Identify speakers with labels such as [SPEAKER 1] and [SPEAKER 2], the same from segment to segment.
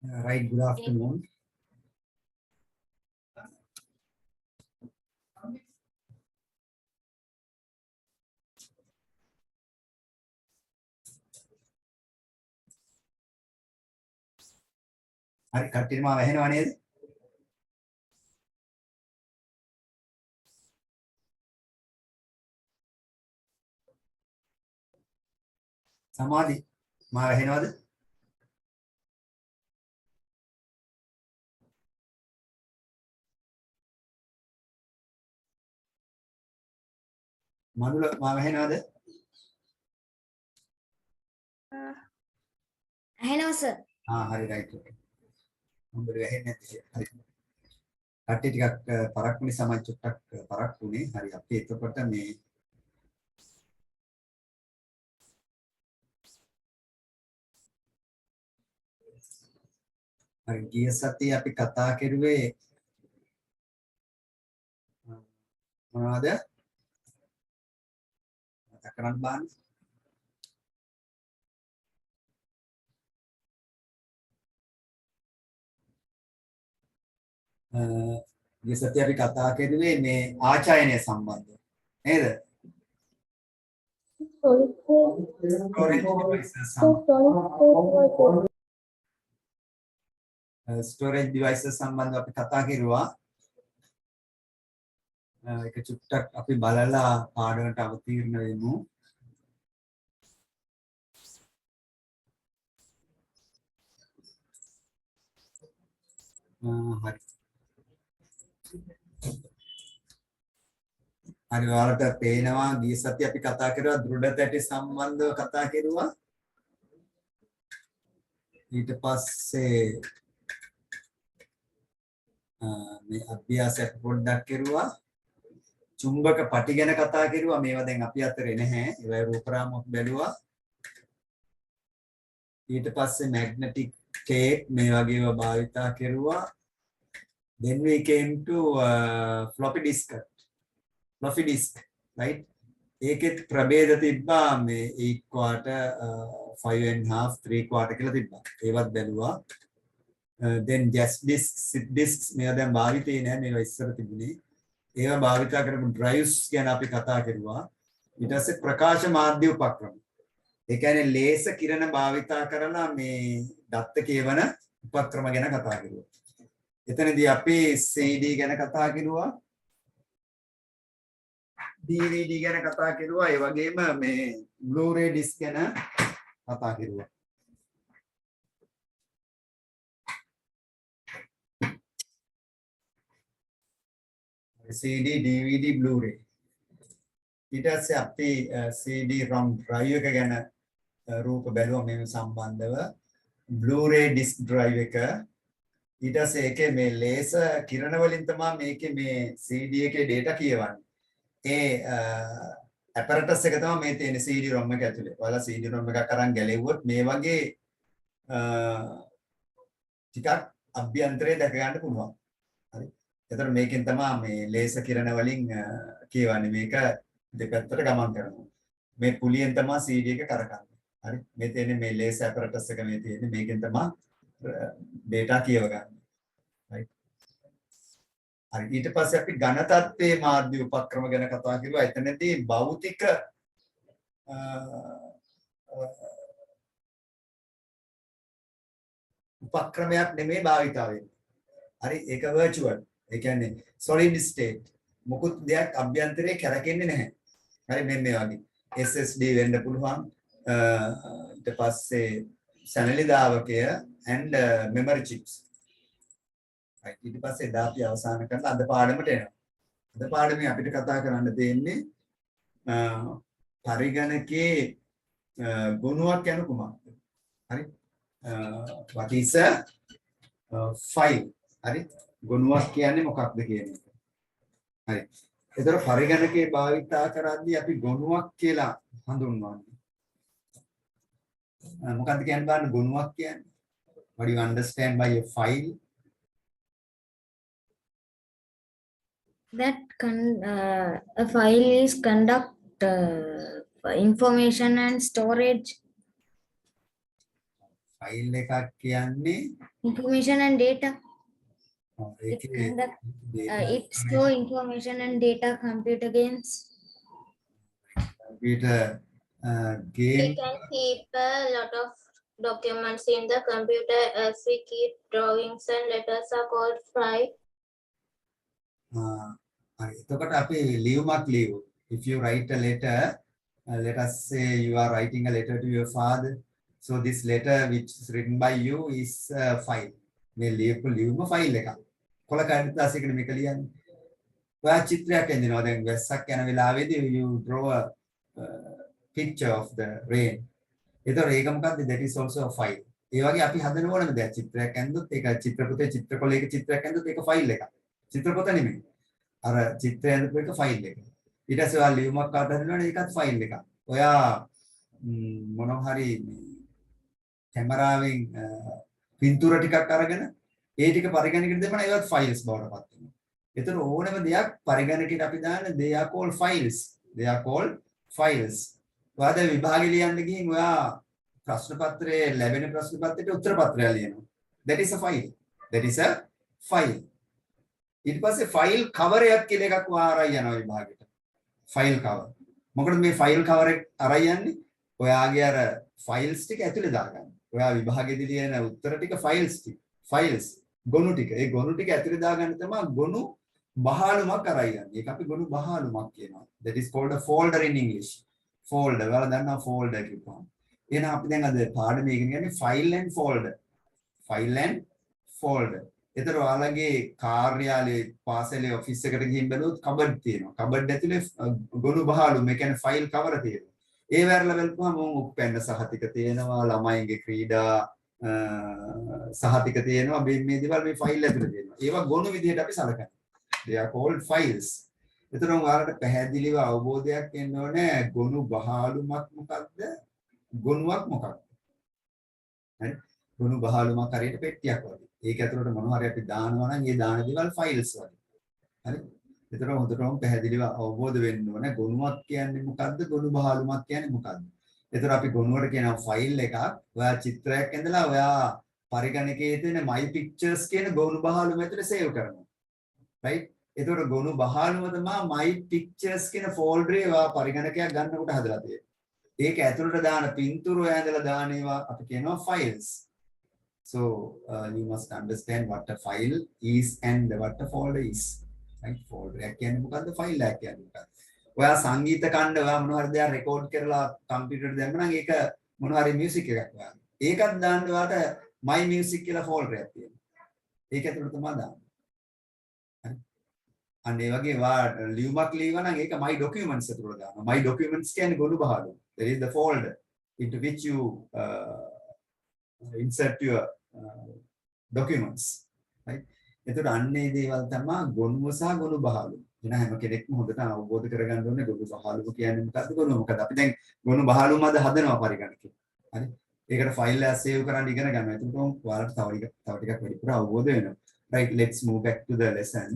[SPEAKER 1] Right, good afternoon. හරි කට්ටියට මාව ඇහෙනව නේද? සමාධි මාව ඇහෙනවද? මනුල මාව ඇහෙනවද?
[SPEAKER 2] ඇහෙනවා සර්.
[SPEAKER 1] හරි right. උඹට ඇහෙන්නේ නැති. හරි. කට්ටිය ටිකක් පරක්කුනේ සමයි චුට්ටක් පරක්කුනේ. හරි අපි එතකොට මේ හරි ගිය සතියේ අපි කතා කරුවේ මොනවද? මතක කරන් බලන්න. ගිය සතියේ අපි කතා කරුවේ මේ ආචායනය සම්බන්ධව. නේද? ස්ටෝරේජ් ඩිවයිසස් සම්බන්ධව අපි කතා කරුවා. ඒක චුට්ටක් අපි බලලා පාඩමට අවතීර්ණ වෙමු. හරි. හරි ඔයාලට පේනවා ගිය සතියේ අපි කතා කරුවා දෘඪ තැටි සම්බන්ධව කතා කරුවා. ඊට පස්සේ මේ අභ්‍යාසයක් පොඩ්ඩක් කරුවා. චුම්බක පටි ගැන කතා කරුවා. මේවා දැන් අපි අතරේ නැහැ. ඒවා රූපරාමයක් බැලුවා. ඊට පස්සේ magnetic tape මේ වගේ ඒවා භාවිතා කරුවා. Then we came to floppy disk. Floppy disk, right? ඒකෙත් ප්‍රභේද තිබ්බා මේ 8 quarter 5 and half 3 quarter කියලා තිබ්බා. ඒවත් බැලුවා. then just disks, zip disks මේවා දැන් භාවිතේ නැහැ. මේවා ඉස්සර තිබුණේ. ඒවා භාවිතා කරපු drives ගැන අපි කතා කරුවා. ඊට පස්සේ ප්‍රකාශ මාධ්‍ය උපක්‍රම. ඒ කියන්නේ ලේසර් කිරණ භාවිතා කරලා මේ දත්ත කියවන උපක්‍රම ගැන කතා කරුවා. එතනදී අපි CD ගැන කතා කරුවා. DVD ගැන කතා කරුවා. ඒ වගේම මේ Blu-ray disc ගැන කතා කරුවා. CD, DVD, Blu-ray. ඊට පස්සේ අපි CD-ROM drive එක ගැන රූප බැලුවා මේ සම්බන්ධව. Blu-ray disc drive එක. ඊට පස්සේ ඒකේ මේ ලේසර් කිරණ වලින් තමයි මේකේ මේ CD එකේ data කියවන්නේ. ඒ apparatus එක තමයි මේ තියෙන CD-ROM එක ඇතුලේ. ඔයාලා CD-ROM එකක් අරන් ගැලෙව්වොත් මේ වගේ ටිකක් අභ්‍යන්තරේ දැක ගන්න පුළුවන්. හරි. එතකොට මේකෙන් තමයි මේ ලේසර් කිරණ වලින් කියවන්නේ. මේක දෙපැත්තට ගමන් කරනවා. මේ පුලියෙන් තමයි CD එක කරකවන්නේ. හරි. මේ තියෙන්නේ මේ ලේසර් apparatus එක මේ තියෙන්නේ. මේකෙන් තමයි data කියව ගන්න. right. හරි. ඊට පස්සේ අපි ඝන තත්ත්වයේ මාධ්‍ය උපක්‍රම ගැන කතා කරුවා. එතනදී භෞතික උපක්‍රමයක් නෙමෙයි භාවිතා වෙන්නේ. හරි. ඒක virtual. ඒ කියන්නේ solid state. මොකුත් දෙයක් අභ්‍යන්තරේ කැරකෙන්නේ නැහැ. හරි මෙන්න මේ වගේ. SSD වෙන්න පුළුවන්. ඊට පස්සේ සැනලි දාවකය and memory chips. right. ඊට පස්සේ එදා අපි අවසන් කරලා අද පාඩමට එනවා. අද පාඩමේ අපිට කතා කරන්න තියෙන්නේ පරිගණකයේ ගුණයක් යන කුමක්ද? හරි. what is a file? හරි. ගුණයක් කියන්නේ මොකක්ද කියන එක. හරි. ඒතර පරිගණකයේ භාවිතා කරද්දී අපි ගුණයක් කියලා හඳුන්වන්නේ. මොකක්ද කියන්නේ බලන්න ගුණයක් කියන්නේ? What do you understand by a file?
[SPEAKER 2] That a file is information and storage.
[SPEAKER 1] File එකක් කියන්නේ
[SPEAKER 2] information and data. It
[SPEAKER 1] ඒකේ
[SPEAKER 2] conduct,
[SPEAKER 1] data
[SPEAKER 2] it store information and data computer games.
[SPEAKER 1] computer
[SPEAKER 3] We
[SPEAKER 1] game
[SPEAKER 3] can keep a lot of documents in the computer as we keep drawings and letters are called file.
[SPEAKER 1] හරි එතකොට අපි ලියුමක් ලියමු if you write a letter let us say you are writing a letter to your father so this letter which is written by you is a file මේ ලියපු ලියුම file එකක් කොල කඩදාසියකට මේක ලියන්නේ ඔයා චිත්‍රයක් ඇඳිනවා දැන් වැස්සක් යන වෙලාවේදී you draw a picture of the rain එතකොට ඒක මොකද්ද that is also a file ඒ වගේ අපි හදන ඕනම දෙයක් චිත්‍රයක් ඇඳුත් ඒක චිත්‍රපතේ චිත්‍රකොලයක චිත්‍රයක් ඇඳුත් ඒක ෆයිල් එකක් චිත්‍රපත නෙමෙයි අර චිත්‍රය ඇඳපු එක ෆයිල් එක ඊට පස්සේ ඔයා ලියුමක් අදහනවනේ ඒකත් ෆයිල් එකක් ඔයා මොනවා හරි කැමරාවෙන් පින්තූර ටිකක් අරගෙන ඒ ටික පරිගණකයට දෙමන ඒවත් ෆයිල්ස් බවට පත් වෙනවා. ඒතර ඕනම දෙයක් පරිගණකයට අපි දාන්න they are called files. They are called files. ඔයා දැන් විභාගෙ ලියන්න ගිහින් ඔයා ප්‍රශ්න පත්‍රයේ ලැබෙන ප්‍රශ්න පත්‍රයට උත්තර පත්‍රය ලියනවා. That is a file. That is a file. ඊට පස්සේ ෆයිල් කවර් එකක් කියලා එකක් ඔයා අරන් යනවා විභාගෙට. File cover. මොකටද මේ ෆයිල් කවර් එක අරන් යන්නේ? ඔයාගේ අර ෆයිල්ස් ටික ඇතුලේ දාගන්න. ඔයා විභාගෙදී ලියන උත්තර ටික ෆයිල්ස් ටික. ෆයිල්ස් ගොනු ටික. ඒ ගොනු ටික ඇතුලේ දාගන්න තමයි ගොනු බහලුමක් අරන් යන්නේ. ඒක අපි ගොනු බහලුමක් කියනවා. That is called a folder in English. Folder. ඔයාලා දන්නවා folder කියපුවාම. එහෙනම් අපි දැන් අද පාඩමේ ඉගෙන ගන්නේ file and folder. File and folder. එතකොට ඔයාලගේ කාර්යාලයේ පාසලේ ඔෆිස් එකට ගිහින් බැලුවොත් කබඩ් තියෙනවා. කබඩ් ඇතුලේ ගොනු බහලුම, ඒ කියන්නේ ෆයිල් කවර තියෙනවා. ඒ වැරලා බලපුවම උප්පැන්න සහතික තියෙනවා, ළමයින්ගේ ක්‍රීඩා සහතික තියෙනවා. මේ දේවල් මේ ෆයිල් ඇතුලේ තියෙනවා. ඒවා ගොනු විදිහට අපි සලකනවා. They are called files. එතකොට ඔයාලට පැහැදිලිව අවබෝධයක් එන්න ඕනේ ගොනු බහලුමක් මොකක්ද? ගොනුවක් මොකක්ද? හරි? ගොනු බහලුමක් හරියට පෙට්ටියක් වගේ. ඒක ඇතුළට මොනවා හරි අපි දානවා නම් ඒ දාන දේවල් ෆයිල්ස් වගේ. හරි? ඒතර හොඳටම පැහැදිලිව අවබෝධ වෙන්න ඕනේ ගොනුවක් කියන්නේ මොකද්ද? ගොනු බහලුමක් කියන්නේ මොකද්ද? ඒතර අපි ගොනුවට කියනවා ෆයිල් එකක්. ඔයා චිත්‍රයක් ඇඳලා ඔයා පරිගණකයේ තියෙන my pictures කියන ගොනු බහලුම ඇතුලේ සේව් කරනවා. right? ඒතර ගොනු බහලුම තමයි my pictures කියන ෆෝල්ඩරේ ඔයා පරිගණකයක් ගන්නකොට හදලා තියෙන්නේ. ඒක ඇතුළට දාන පින්තූර ඇඳලා දාන ඒවා අපි කියනවා files. So you must understand what a file is and what a folder is. Right? Folder එක කියන්නේ මොකද්ද? file එක කියන්නේ මොකද්ද? ඔයා සංගීත කණ්ඩ ඔයා මොන හරි දෙයක් රෙකෝඩ් කරලා කම්පියුටර් දැම්ම නම් ඒක මොන හරි මියුසික් එකක් ඔයා. ඒකත් දාන්න ඔයාට my music කියලා ෆෝල්ඩර් එකක් තියෙනවා. ඒක ඇතුළට තමයි දාන්න. හරි? අන්න ඒ වගේ ඔයා ලියුමක් ලියනවා නම් ඒක my documents ඇතුළට දානවා. my documents කියන්නේ ගොනු බහලුව. There is the folder into which you insert your documents, right? එතකොට අන්නේ දේවල් තමයි ගොනුව සහ ගොනු බහලුව. එන හැම කෙනෙක්ම හොඳට අවබෝධ කරගන්න ඕනේ ගොනු බහලුව කියන්නේ මොකක්ද ගොනුව මොකක්ද. අපි දැන් ගොනු බහලුවම අද හදනවා පරිගණකේ. හරි? ඒකට ෆයිල් එක සේව් කරන්න ඉගෙන ගන්නවා. එතකොට ඔයාලට තව ටිකක් වැඩිපුර අවබෝධ වෙනවා. Right, let's move back to the lesson.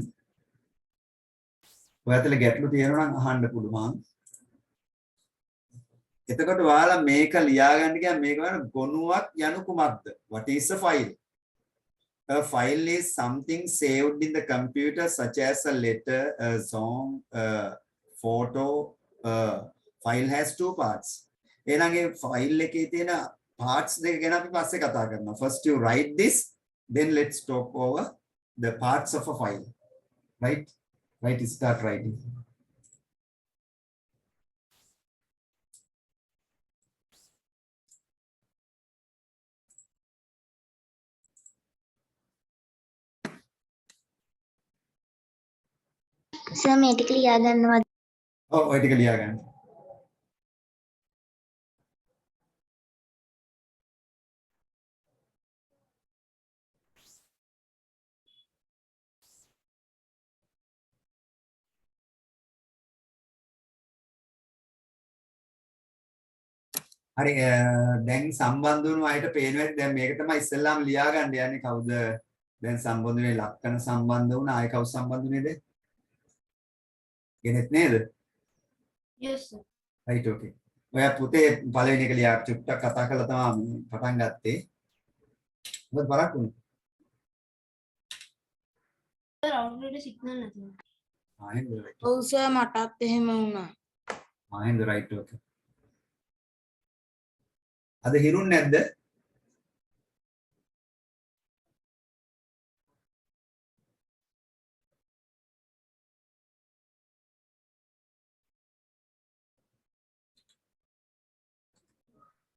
[SPEAKER 1] ඔයාලට ගැටලු තියෙනවා නම් අහන්න පුළුවන්. එතකොට ඔයාලා මේක ලියාගන්න කියන්නේ මේක වෙන ගොනුවක් යනු කුමක්ද? What is a file? A file is something saved in the computer such as a letter, a song, a photo. File has two parts. එහෙනම් ඒ ෆයිල් එකේ තියෙන parts දෙක ගැන අපි පස්සේ කතා කරනවා. First you write this, then let's talk over the parts of a file. Right? Right, start writing.
[SPEAKER 4] Sir මේ ටික ලියා ගන්නවා.
[SPEAKER 1] ඔව් ඔය ටික ලියා ගන්න. හරි දැන් සම්බන්ධ වුණු අයට පේනවා ඇති දැන් මේක තමයි ඉස්සෙල්ලාම ලියා ගන්න යන්නේ කවුද දැන් සම්බන්ධ වෙන්නේ ලක්කන සම්බන්ධ වුණා ආයෙ කවුද සම්බන්ධ වුණේද කෙනෙක් නේද
[SPEAKER 3] Yes, sir.
[SPEAKER 1] right okay ඔයා පුතේ පළවෙනි එක ලියා චුට්ටක් කතා කරලා තමයි පටන් ගත්තේ මොකද බරක් වුණේ?
[SPEAKER 2] රවුටරේ සිග්නල් නැතුව.
[SPEAKER 1] ආයෙත් right.
[SPEAKER 2] ඔව් සර් මටත් එහෙම වුණා.
[SPEAKER 1] ආයෙත් right okay. අද හිරුන් නැද්ද?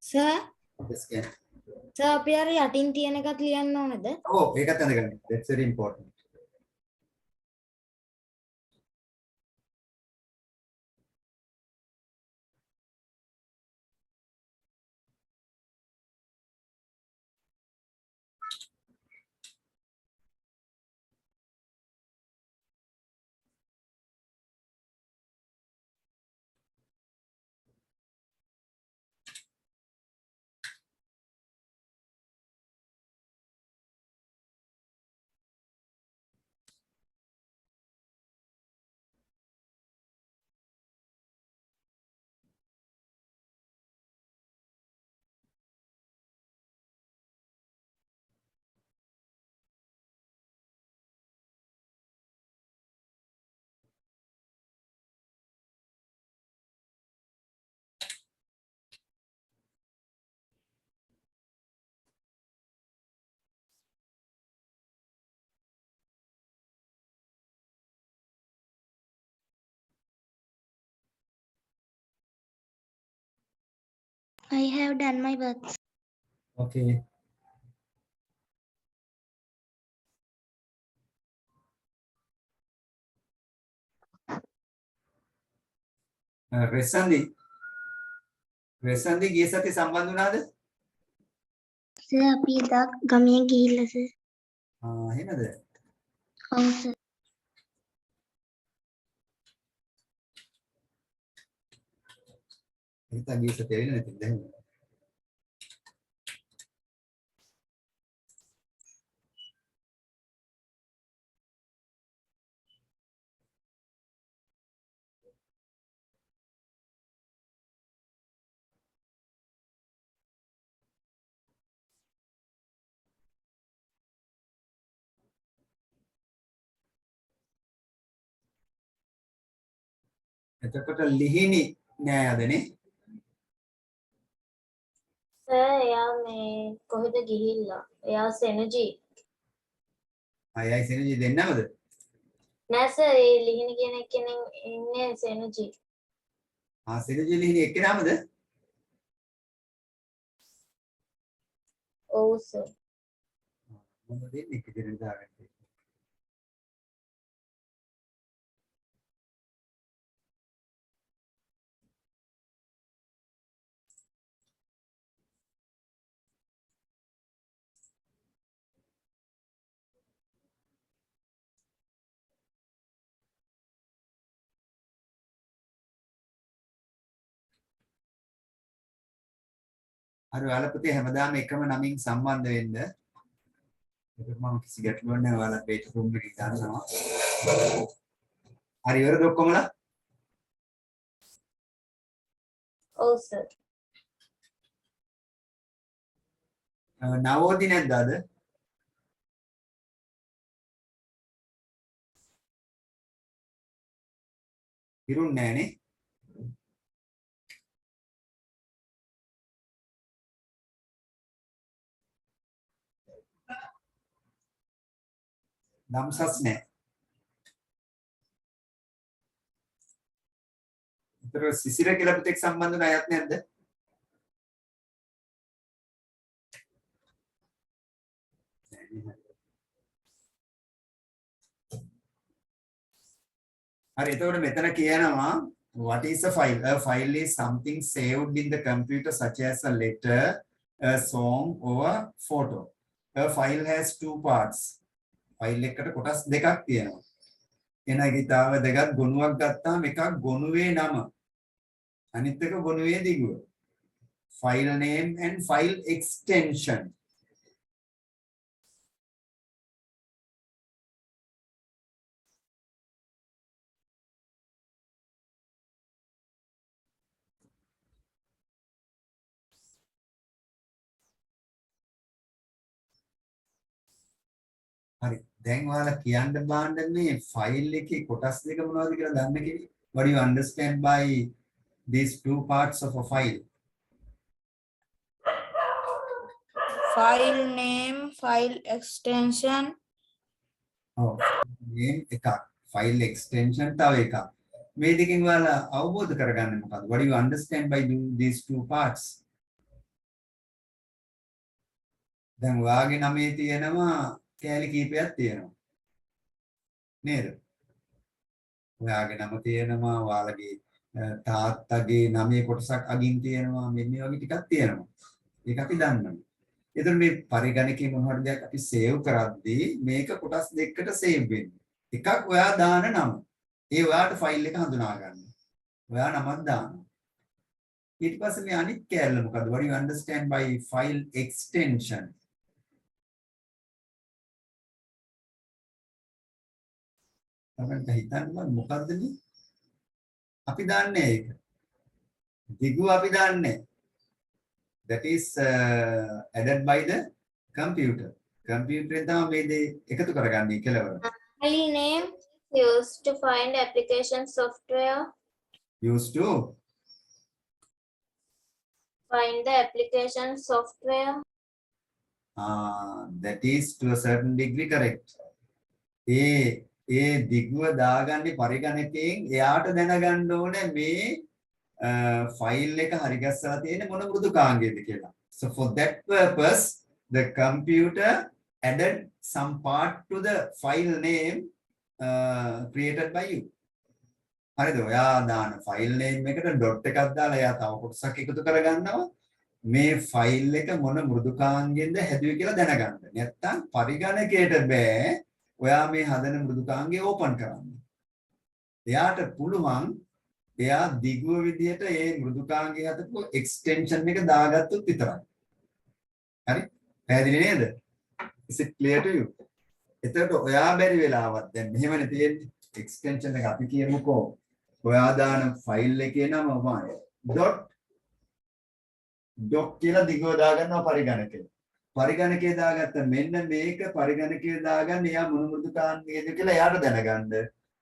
[SPEAKER 2] Sir
[SPEAKER 1] yes can.
[SPEAKER 2] සර් අපි අර යටින් තියෙන එකත් ලියන්න ඕනද?
[SPEAKER 1] ඔව් ඒකත් අඳගන්න. That's very important.
[SPEAKER 4] I have done my work.
[SPEAKER 1] Okay. රෙසන්දි ගිය සති සම්බන්ධ වුණාද?
[SPEAKER 4] සර් අපි එදා ගමේ ගිහිල්ලා සර්.
[SPEAKER 1] එහෙමද?
[SPEAKER 4] ඔව් සර්.
[SPEAKER 1] හිතා ගිය සති ඇවිල්ලා නැතිද දැන්? එතකොට ලිහිණි නෑ අදනේ.
[SPEAKER 3] සර් එයා මේ කොහෙද ගිහිල්ලා? එයා සෙනජි.
[SPEAKER 1] අයයි සෙනජි දෙන්නමද?
[SPEAKER 3] නෑ සර් ඒ ලිහිණි කියන කෙනෙක් ඉන්නේ සෙනජි.
[SPEAKER 1] සෙනජි ලිහිණි එක්කෙනාමද?
[SPEAKER 3] ඔව් සර්.
[SPEAKER 1] මොනවද දෙන්නේ ඉතින් දාගන්න. අර ඔයාලා පුතේ හැමදාම එකම නමින් සම්බන්ධ වෙන්න. ඒක මම කිසි ගැටලුවක් නැහැ. ඔයාලා වේට් රූම් එකට දානවා. හරි ඉවරද ඔක්කොමලා?
[SPEAKER 3] ඔව් සර්.
[SPEAKER 1] නවෝදි නැද්ද අද? හිරුන් නැහනේ. දම්සස් නැහැ. ඒතර සිසිර කියලා පුතෙක් සම්බන්ධ වෙන අයත් නැද්ද? හරි එතකොට මෙතන කියනවා what is a file? A file is something saved in the computer such as a letter, a song or a photo. A file has two parts. File එකකට කොටස් දෙකක් තියෙනවා. එන ගිතාව දෙකක් ගොනුවක් ගත්තාම එකක් ගොනුවේ නම. අනිත් එක ගොනුවේ දිගුව. file name and file extension. හරි. දැන් ඔයාලා කියන්න බාන්න මේ ෆයිල් එකේ කොටස් දෙක මොනවද කියලා දන්න කෙනෙක්? What do you understand by these two parts of a file?
[SPEAKER 2] File name, file extension.
[SPEAKER 1] ඔව්. name එකක්, file extension තව එකක්. මේ දෙකෙන් ඔයාලා අවබෝධ කරගන්නේ මොකද්ද? What do you understand by these two parts? දැන් ඔයාගේ නමේ තියෙනවා කෑලි කීපයක් තියෙනවා. නේද? ඔයාගේ නම තියෙනවා, ඔයාලගේ තාත්තගේ නමේ කොටසක් අගින් තියෙනවා, මෙන්න මේ වගේ ටිකක් තියෙනවා. ඒක අපි දන්නවා. ඒතර මේ පරිගණකයේ මොන හරි දෙයක් අපි සේව් කරද්දී මේක කොටස් දෙකකට සේව් වෙන්නේ. එකක් ඔයා දාන නම. ඒ ඔයාට ෆයිල් එක හඳුනා ගන්න. ඔයා නමක් දානවා. ඊට පස්සේ මේ අනිත් කෑල්ල මොකද්ද? What do you understand by file extension? අපිට හිතන්න මොකද්ද මේ? අපි දන්නේ ඒක. දිගුව අපි දන්නේ. That is added by the computer. Computer එක තමයි මේ දේ එකතු කරගන්නේ කෙලවර.
[SPEAKER 2] File name.
[SPEAKER 3] Used to find application software.
[SPEAKER 1] Used to
[SPEAKER 3] Find the application software.
[SPEAKER 1] That is to a certain degree correct. ඒ දිගුව දාගන්නේ පරිගණකයෙන් එයාට දැනගන්න ඕනේ මේ ෆයිල් එක හරි ගැස්සලා තියෙන මොන මෘදුකාංගයේද කියලා. So for that purpose the computer added some part to the file name created by you. හරිද? ඔයා දාන ෆයිල් නේම් එකට ඩොට් එකක් දාලා එයා තව කොටසක් එකතු කරගන්නවා. මේ ෆයිල් එක මොන මෘදුකාංගයෙන්ද හැදුවේ කියලා දැනගන්න. නැත්තම් පරිගණකයට බෑ ඔයා මේ හදන මෘදුකාංගය ඕපන් කරන්න. එයාට පුළුවන් එයා දිගුව විදිහට ඒ මෘදුකාංගය හදපු එක්ස්ටෙන්ෂන් එක දාගත්තොත් විතරයි. හරි? පැහැදිලි නේද? Is it clear to you? එතකොට ඔයා බැරි වෙලාවත් දැන් මෙහෙමනේ තියෙන්නේ. එක්ස්ටෙන්ෂන් එක අපි කියමුකෝ. ඔයා දාන ෆයිල් එකේ නම මොකක්ද? .doc කියලා දිගුව දාගන්නවා පරිගණකේ. පරිගණකේ දාගත්ත මෙන්න මේක පරිගණකේ දාගන්න එයා මොන මෘදුකාංගයේද කියලා එයාට දැනගන්න.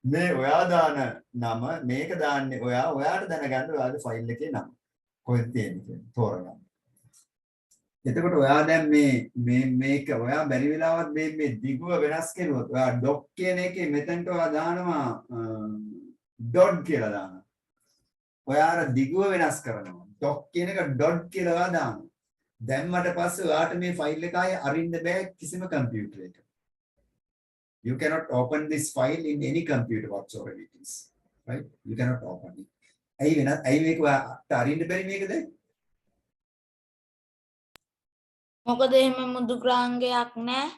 [SPEAKER 1] මේ ඔයා දාන නම මේක දාන්නේ ඔයාට දැනගන්න ඔයාගේ ෆයිල් එකේ නම. කොහෙද තියෙන්නේ කියලා තෝරගන්න. එතකොට ඔයා දැන් මේක ඔයා බැරි වෙලාවත් මේ දිගුව වෙනස් කරුවොත් ඔයා doc කියන එකේ මෙතනට ඔයා දානවා dot කියලා දානවා. ඔයා අර දිගුව වෙනස් කරනවා. doc කියන එක dot කියලා ඔයා දානවා. දැම්මට පස්සේ ඔයාට මේ ෆයිල් එක ආයේ අරින්න බෑ කිසිම කම්පියුටර් එකක. You cannot open this file in any computer whatsoever it is. Right? You cannot open it. ඇයි මේක ඔයාට අරින්න බැරි මේකද?
[SPEAKER 2] මොකද එහෙම මෘදුකාංගයක් නැහැ.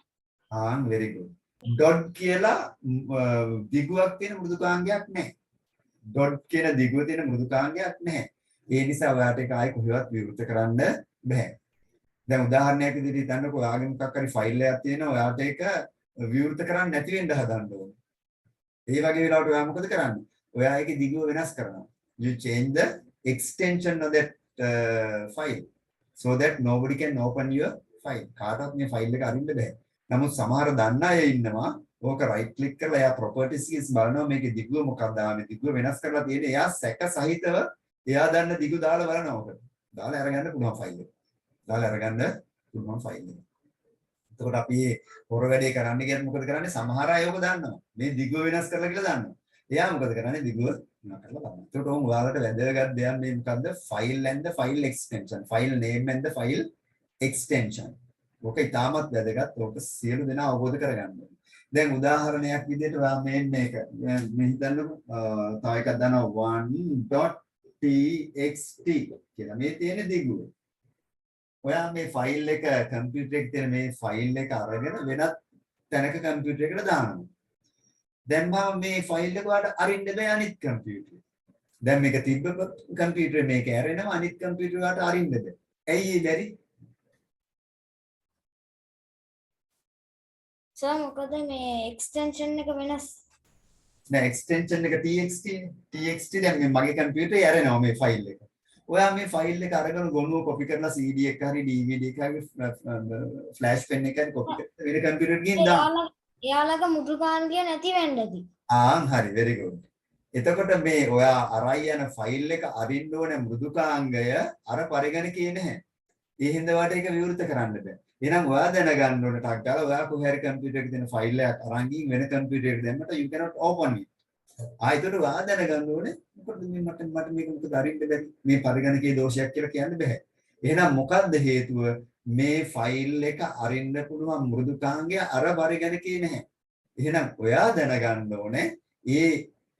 [SPEAKER 1] very good. dot කියලා දිගුවක් තියෙන මෘදුකාංගයක් නැහැ. dot කියන දිගුව තියෙන මෘදුකාංගයක් නැහැ. ඒ නිසා ඔයාට ඒක ආයේ කොහෙවත් විවෘත කරන්න බෑ. දැන් උදාහරණයක් විදිහට හිතන්නකෝ ඔයාගේ මොකක් හරි ෆයිල් එකක් තියෙනවා ඔයාට ඒක විවෘත කරන්න නැති වෙන්න හදන්න ඕනේ. ඒ වගේ වෙලාවට ඔයා මොකද කරන්නේ? ඔයා ඒකේ දිගුව වෙනස් කරනවා. You change the extension of that file so that nobody can open your file. කාටවත් මේ ෆයිල් එක අරින්න බෑ. නමුත් සමහර දන්න අය ඉන්නවා ඕක right click කරලා එයා properties keys බලනවා මේකේ දිගුව මොකක්ද ආවේ දිගුව වෙනස් කරලා තියෙන එයා සැක සහිතව එයා දන්න දිගු දාලා බලනවා ඕකට. දාලා අරගන්න පුළුවන් ෆයිල් එක. දාලා අරගන්න පුළුවන් ෆයිල් එක. එතකොට අපි මේ හොර වැඩේ කරන්න කියන්නේ මොකද කරන්නේ? සමහර අය ඕක දන්නවා. මේ දිගුව වෙනස් කරලා කියලා දන්නවා. එයා මොකද කරන්නේ? දිගුව වෙනස් කරලා බලනවා. එතකොට ඔවුන් ඔයාලට වැදගත් දෙයක් මේ මොකද්ද? file and the file extension. File name and the file extension. ඕක ඉතාමත් වැදගත්. ඕක සියලු දෙනා අවබෝධ කරගන්න ඕනේ. දැන් උදාහරණයක් විදිහට ඔයා මේක මේ හිතන්නකෝ තව එකක් දානවා 1.txt කියලා. මේ තියෙන දිගුව. ඔයා මේ ෆයිල් එක කම්පියුටර් එකේ තියෙන මේ ෆයිල් එක අරගෙන වෙනත් තැනක කම්පියුටර් එකකට දානවා. දැන් මේ ෆයිල් එක වලට අරින්න බෑ අනිත් කම්පියුටර්. දැන් මේක තිබ්බොත් කම්පියුටර් මේක ඇරෙනවා අනිත් කම්පියුටර් වලට අරින්න බෑ. ඇයි ඒ බැරි?
[SPEAKER 2] සර් මොකද මේ එක්ස්ටෙන්ෂන් එක වෙනස්?
[SPEAKER 1] නෑ එක්ස්ටෙන්ෂන් එක txt දැන් මේ මගේ කම්පියුටරේ ඇරෙනවා මේ ෆයිල් එක. ඔයා මේ ෆයිල් එක අරගෙන ගොනුව කොපි කරලා CD එක හරි DVD එක හරි ෆ්ලෑෂ් පෙන් එක හරි කොපි කරලා වෙන කම්පියුටර් එකකින් දාන්න.
[SPEAKER 2] එයාලගේ මුදුකාංගය නැති වෙන්න ඇති.
[SPEAKER 1] ආන් හරි very good. එතකොට මේ ඔයා අරයි යන ෆයිල් එක අරින්න ඕනේ මෘදුකාංගය අර පරිගණකයේ නැහැ. ඒ හින්දා වාට ඒක විවෘත කරන්න බෑ. එහෙනම් ඔයා දැනගන්න ඕනේ ටක් ගාලා ඔයා කොහේ හරි කම්පියුටර් එකේ තියෙන ෆයිල් එකක් අරන් ගිහින් වෙන කම්පියුටර් එකකට දැම්මට you cannot open it. ඒකට ඔයා දැනගන්න ඕනේ මොකද මේ මට මේක මොකද අරින්න බැරි මේ පරිගණකයේ දෝෂයක් කියලා කියන්න බෑ. එහෙනම් මොකද්ද හේතුව? මේ ෆයිල් එක අරින්න පුළුවන් මෘදුකාංගය අර පරිගණකයේ නැහැ. එහෙනම් ඔයා දැනගන්න ඕනේ ඒ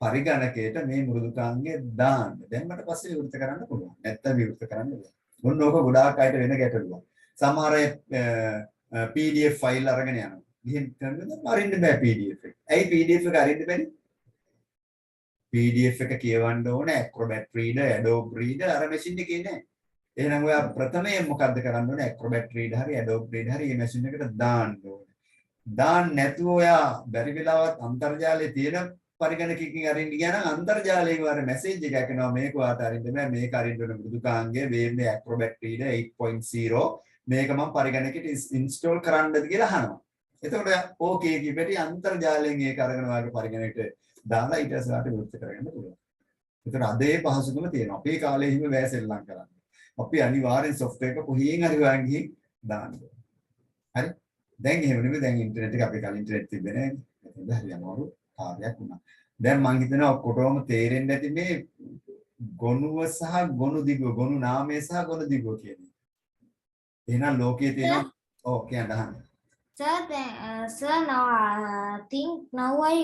[SPEAKER 1] පරිගණකයට මේ මෘදුකාංගය දාන්න. දැම්මට පස්සේ විවෘත කරන්න පුළුවන්. නැත්තම් විවෘත කරන්න බෑ. මොන ඕක ගොඩාක් අයට වෙන ගැටලුවක්. සමහර අය PDF ෆයිල් අරගෙන යනවා. ගිහින් කරනවා අරින්න බෑ PDF එක. ඇයි PDF එක අරින්න බැරි? PDF එක කියවන්න ඕනේ Acrobat Reader, Adobe Reader අර මැෂින් එකේ නෑ. එහෙනම් ඔයා ප්‍රථමයෙන් මොකද්ද කරන්න ඕනේ? Acrobat Reader හරි Adobe Reader හරි මේ මැෂින් එකට දාන්න ඕනේ. දාන්න නැතුව ඔයා බැරි වෙලාවත් අන්තර්ජාලයේ තියෙන පරිගණකකින් අරින්න ගියා නම් අන්තර්ජාලයෙන් වර මැසේජ් එකක් එනවා මේක ඔයාට අරින්න බෑ මේක අරින්න ඕන මෘදුකාංගය මේ Acrobat Reader 8.0 මේක මම පරිගණකයට ඉන්ස්ටෝල් කරන්නද කියලා අහනවා. එතකොට ඕකේ කිපෙටි අන්තර්ජාලයෙන් ඒක අරගෙන ඔයාගේ පරිගණකයට දාලා ඊට පස්සේ විවෘත කරගන්න පුළුවන්. ඒතර අද ඒ පහසුකම තියෙනවා. අපේ කාලේ හිම වැසෙල්ලම් කරන්නේ. අපි අනිවාර්යෙන් software එක කොහෙන් හරි හොයන් ගිහින් දාන්න ඕනේ. හරි? දැන් එහෙම නෙමෙයි දැන් ඉන්ටර්නෙට් එක අපේ කාලේ ඉන්ටර්නෙට් තිබ්බේ නැහැ. ඒක හරි අමාරු කාර්යයක් වුණා. දැන් මම හිතනවා ඔක්කොටම තේරෙන්නේ නැති මේ ගොනුව සහ ගොනු දිගුව, ගොනු නාමය සහ ගොනු දිගුව කියන්නේ. එහෙනම් ලෝකයේ තියෙන ඔව් කියන්න අහන්න.
[SPEAKER 2] Sir, now I think now I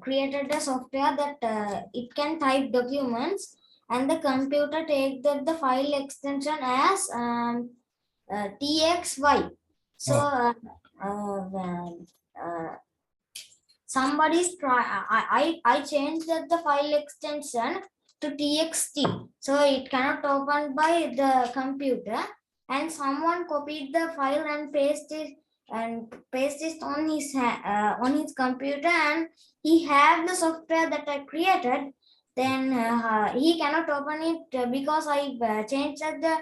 [SPEAKER 2] created a software that it can type documents and the computer take the file extension as TXY. So somebody's try. I changed the file extension to TXT, so it cannot open by the computer. And someone copied the file and pasted it on his computer, and he have the software that I created. Then he cannot open it because I changed the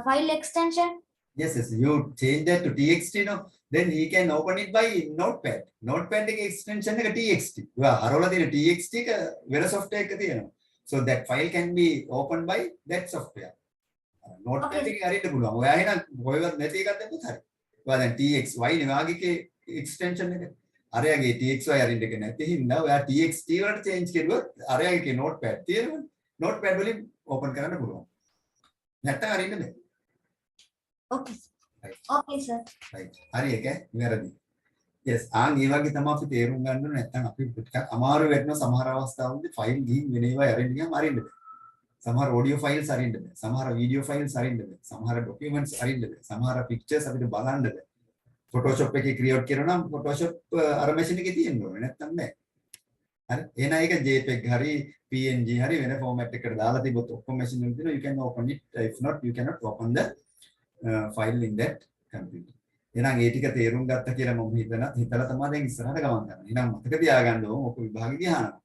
[SPEAKER 2] file extension.
[SPEAKER 1] Yes, you change that to TXT now. Then he can open it by Notepad. Notepad එක extension එක TXT. ඔයා හරවලා තියෙන TXT එක වෙන software එකක තියෙනවා. So that file can be opened by that software. Notepad එකේ අරින්න පුළුවන්. ඔයා එහෙනම් කොහෙවත් නැති එකක් දැම්මත් හරි. ඔයා දැන් TXY නේ වාගේ extension එක. අරයාගේ TXY අරින්න එක නැති හින්දා ඔයා TXT වලට change කරුවොත් අරයාගේ Notepad තියෙනවනේ. Notepad වලින් open කරන්න පුළුවන්. නැත්තම් අරින්න බෑ.
[SPEAKER 2] Okay.
[SPEAKER 1] Right.
[SPEAKER 2] Okay, sir.
[SPEAKER 1] Right. හරි ඒක වැරදි. Yes, ආන් ඒ වගේ තමයි අපි තේරුම් ගන්න ඕනේ නැත්නම් අපි ටිකක් අමාරු වෙන්න සමහර අවස්ථාවලදී ෆයිල් ගිහින් වෙන ඒවා අරින්න ගියාම අරින්න බෑ. සමහර ඔඩියෝ ෆයිල්ස් අරින්න බෑ. සමහර වීඩියෝ ෆයිල්ස් අරින්න බෑ. සමහර ડોකියුමන්ට්ස් අරින්න බෑ. සමහර පික්චර්ස් අපිට බලන්න බෑ. Photoshop එකේ ක්‍රියේට් කරනවා නම් Photoshop අර මැෂින් එකේ තියෙන්න ඕනේ නැත්නම් බෑ. හරි. එහෙනම් ඒක JPEG හරි PNG හරි වෙන ෆෝමැට් එකකට දාලා තිබ්බොත් ඔක්කොම මැෂින් වල තියෙනවා you can open it. If not you cannot open the file in that computer. එහෙනම් ඒ ටික තේරුම් ගත්තා කියලා මම හිතලා තමයි දැන් ඉස්සරහට ගමන් කරන්නේ. එහෙනම් මතක තියාගන්න ඕන ඔක විභාගෙදී අහනවා.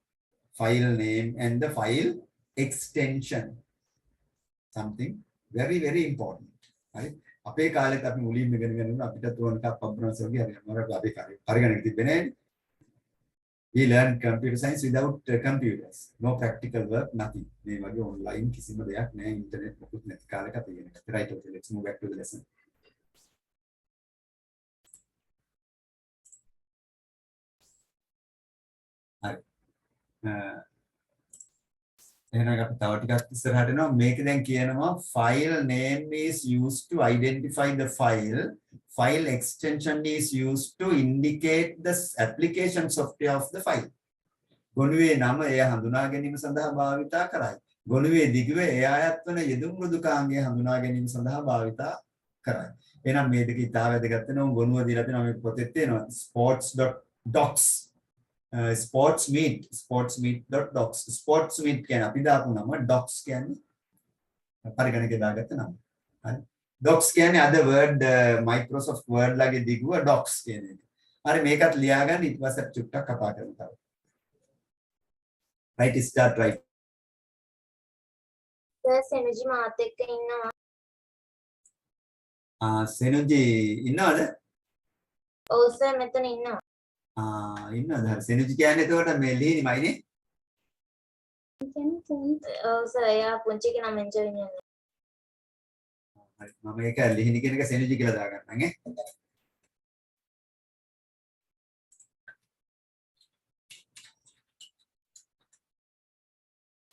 [SPEAKER 1] File name and the file extension. Something very very important. හරි. අපේ කාලෙත් අපි මුලින්ම ඉගෙන ගන්න අපිට තෝරන එකක් පබ්‍රන්ස් වගේ හරි. මොකද අපි පරිගණක තිබ්බේ නැහැ. We learn computer science without computers. No practical work, nothing. මේ වගේ online කිසිම දෙයක් නැහැ. ඉන්ටර්නෙට් මොකුත් නැති කාලයක අපි ඉගෙන ගත්තා. Right, okay, let's move back to the lesson. හරි. එහෙනම් අපි තව ටිකක් ඉස්සරහට යනවා. මේක දැන් කියනවා file name is used to identify the file. File extension is used to indicate the application software of the file. ගොනුවේ නම එය හඳුනා ගැනීම සඳහා භාවිතා කරයි. ගොනුවේ දිගුව එය අයත් වන යෙදුම් මෘදුකාංගය හඳුනා ගැනීම සඳහා භාවිතා කරයි. එහෙනම් මේ දෙක ඉතාල වැදගත් වෙනවා. ගොනුව දීලා තියෙනවා මේක පොතේ තියෙනවා sports.docs. sportsmeet.docs. sportsmeet කියන්නේ අපි දාපු නම docs කියන්නේ පරිගණකේ දාගත්ත නම. හරි. docs කියන්නේ අද word Microsoft word ලගේ දිගුව docs කියන එක. හරි මේකත් ලියාගන්න ඊට පස්සේ චුට්ටක් කතා කරමු තව. right start right.
[SPEAKER 3] සෙනජි මාත් එක්ක ඉන්නවා.
[SPEAKER 1] සෙනුජි ඉන්නවද?
[SPEAKER 3] ඔව් සර් මෙතන ඉන්නවා.
[SPEAKER 1] ඉන්නවද? හරි. සෙනජු කියන්නේ එතකොට මේ ලිහිණිමයිනේ.
[SPEAKER 3] ඔව් සර් එයා පුංචි කෙනා මෙන්ජර් ඉන්නේ.
[SPEAKER 1] හරි. මම ඒක ලිහිණි කියන එක සෙනජු කියලා දාගන්නම් ඈ.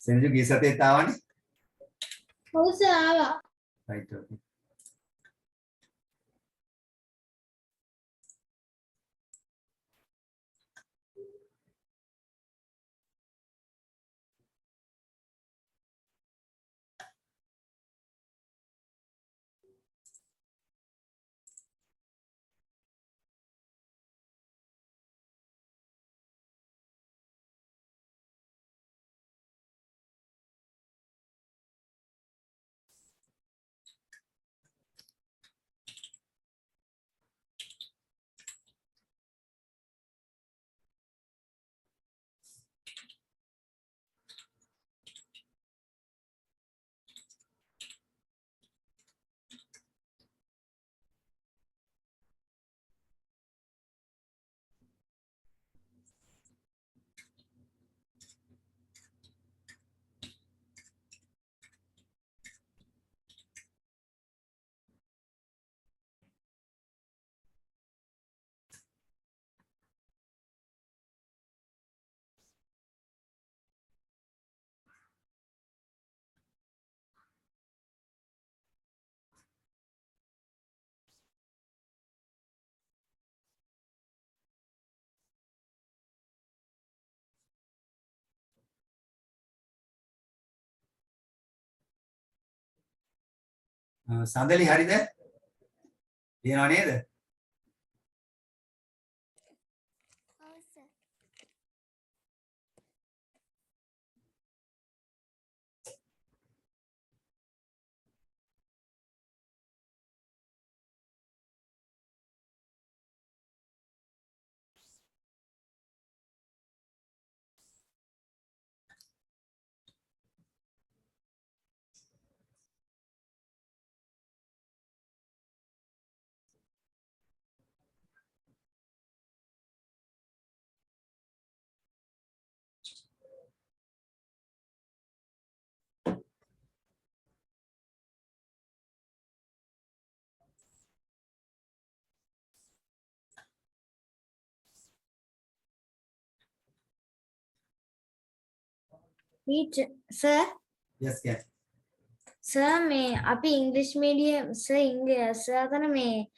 [SPEAKER 1] සෙනජු ගිය සතියේත් ආවනේ.
[SPEAKER 3] ඔව් සර් ආවා.
[SPEAKER 1] right okay. සඳලි හරිද? තියනව නේද?
[SPEAKER 2] Teacher, sir,
[SPEAKER 1] yes yes.
[SPEAKER 2] sir මේ අපි ඉංග්‍රීසි මීඩියම් සර් අතන මේ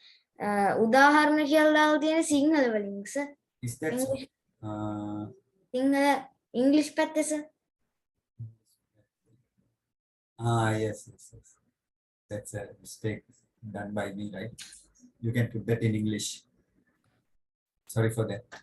[SPEAKER 2] උදාහරණ කියලා දාලා තියෙන සිංහල වලින් sir.
[SPEAKER 1] Is that so?
[SPEAKER 2] English. Sinhala ඉංග්‍රීසි පැත්තේ sir.
[SPEAKER 1] Yes yes yes. That's a mistake done by me, right? You can put that in English. Sorry for that.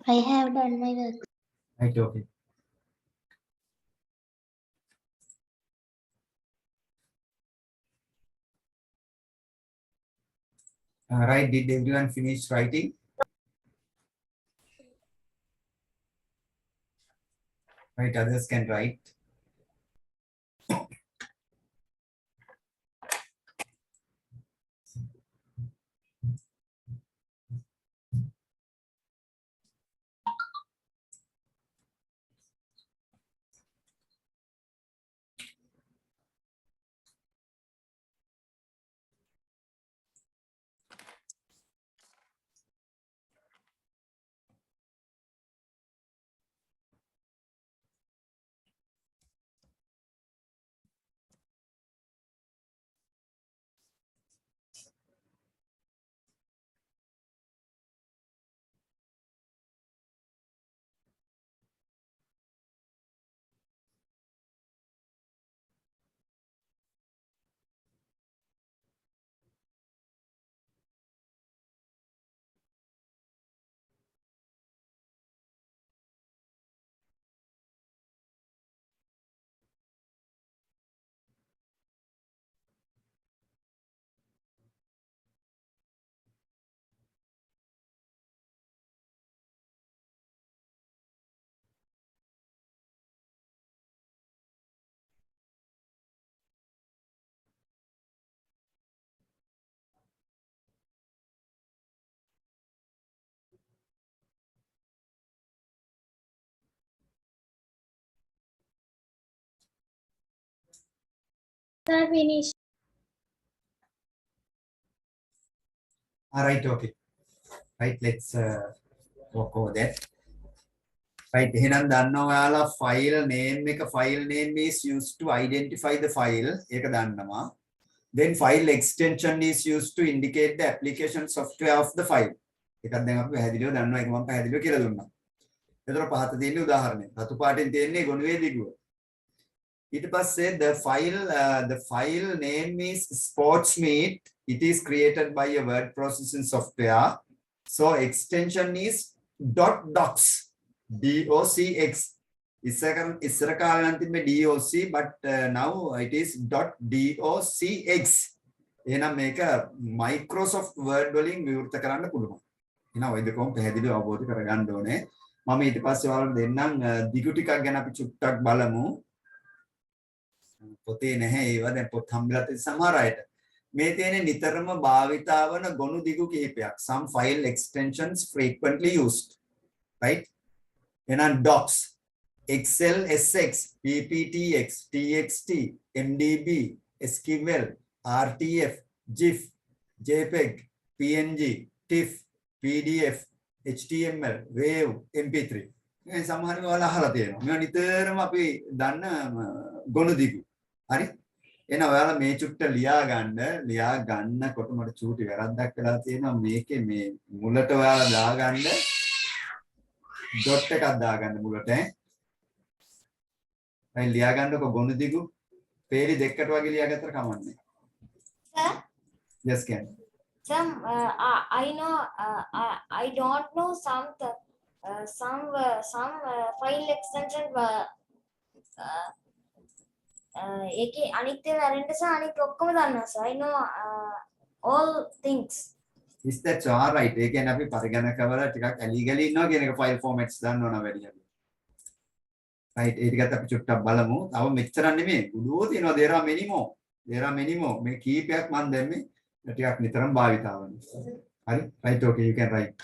[SPEAKER 4] I have done my work.
[SPEAKER 1] Right, okay. Right, did everyone finish writing? Right, others can write.
[SPEAKER 3] Sir, finish.
[SPEAKER 1] All right, okay. Right, let's walk over that. Right, එහෙනම් දන්නවා ඔයාලා file name එක file name is used to identify the file ඒක දන්නවා. Then file extension is used to indicate the application software of the file. ඒකත් දැන් අපි පැහැදිලිව දන්නවා ඒක මම පැහැදිලිව කියලා දුන්නා. ඒතර පහත තියෙන උදාහරණය. රතු පාටින් තියෙන්නේ ගොනුවේ දිගුව. ඊට පස්සේ the file name is sportsmeet. It is created by a word processing software. So extension is .docs. DOCX. ඉස්සර කාලේ නම් තිබ්බේ DOC but now it is .docx. එහෙනම් මේක Microsoft Word වලින් විවෘත කරන්න පුළුවන්. එහෙනම් ඔය දෙකම පැහැදිලිව අවබෝධ කරගන්න ඕනේ. මම ඊට පස්සේ ඔයාලට දෙන්නම් දිගු ටිකක් ගැන අපි චුට්ටක් බලමු. පොතේ නැහැ ඒවා දැන් පොත් හම්බෙලා තියෙන සමහර අයට. මේ තියෙන නිතරම භාවිතා වන ගොනු දිගු කිහිපයක්. Some file extensions frequently used. Right? එහෙනම් docs, excel sx, pptx, txt, mdb, sql, rtf, gif, jpeg, png, tif, pdf, html, wave, mp3. මේ සමහර ඒවා අහලා තියෙනවා. මේවා නිතරම අපි දන්න ගොනු දිගු. හරි? එහෙනම් ඔයාලා මේ චුට්ට ලියා ගන්නකොට මට චූටි වැරද්දක් වෙලා තියෙනවා. මේකේ මේ මුලට ඔයාලා දාගන්න dot එකක් දාගන්න මුලට ඈ. දැන් ලියා ගන්නකො ගොනු දිගු පේලි දෙකකට වගේ ලියාගත්තට කමන්නේ.
[SPEAKER 2] Sir,
[SPEAKER 1] Yes can.
[SPEAKER 2] some I know I don't know some file extension ඒකේ අනිත් ඒවා අරෙන්න සහ අනිත් ඔක්කොම දන්නවා sir. I know all things.
[SPEAKER 1] Is that all right? ඒ කියන්නේ අපි පරිගණකවල ටිකක් ඇලි ගලි ඉන්නවා කියන එක file formats දන්නවනම් වැඩි හරි. right ඒ ටිකත් අපි චුට්ටක් බලමු. තව මෙච්චර නෙමෙයි. උඩෝ තියෙනවා there are many more. මේ කීපයක් මම දැම්මේ ටිකක් නිතරම භාවිතා වෙන. හරි? right okay you can write.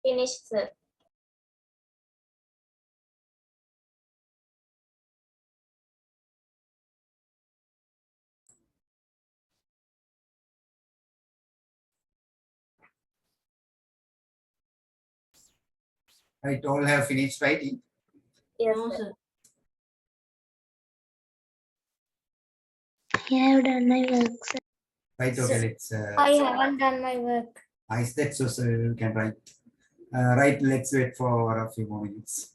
[SPEAKER 3] Finished, sir.
[SPEAKER 1] Right, all have finished writing.
[SPEAKER 3] Yes,
[SPEAKER 2] No,
[SPEAKER 3] sir.
[SPEAKER 2] sir.
[SPEAKER 4] I have done my work, sir.
[SPEAKER 1] Right, okay, let's
[SPEAKER 2] I haven't done my work.
[SPEAKER 1] ice that so you can write. Right, let's wait for a few more minutes.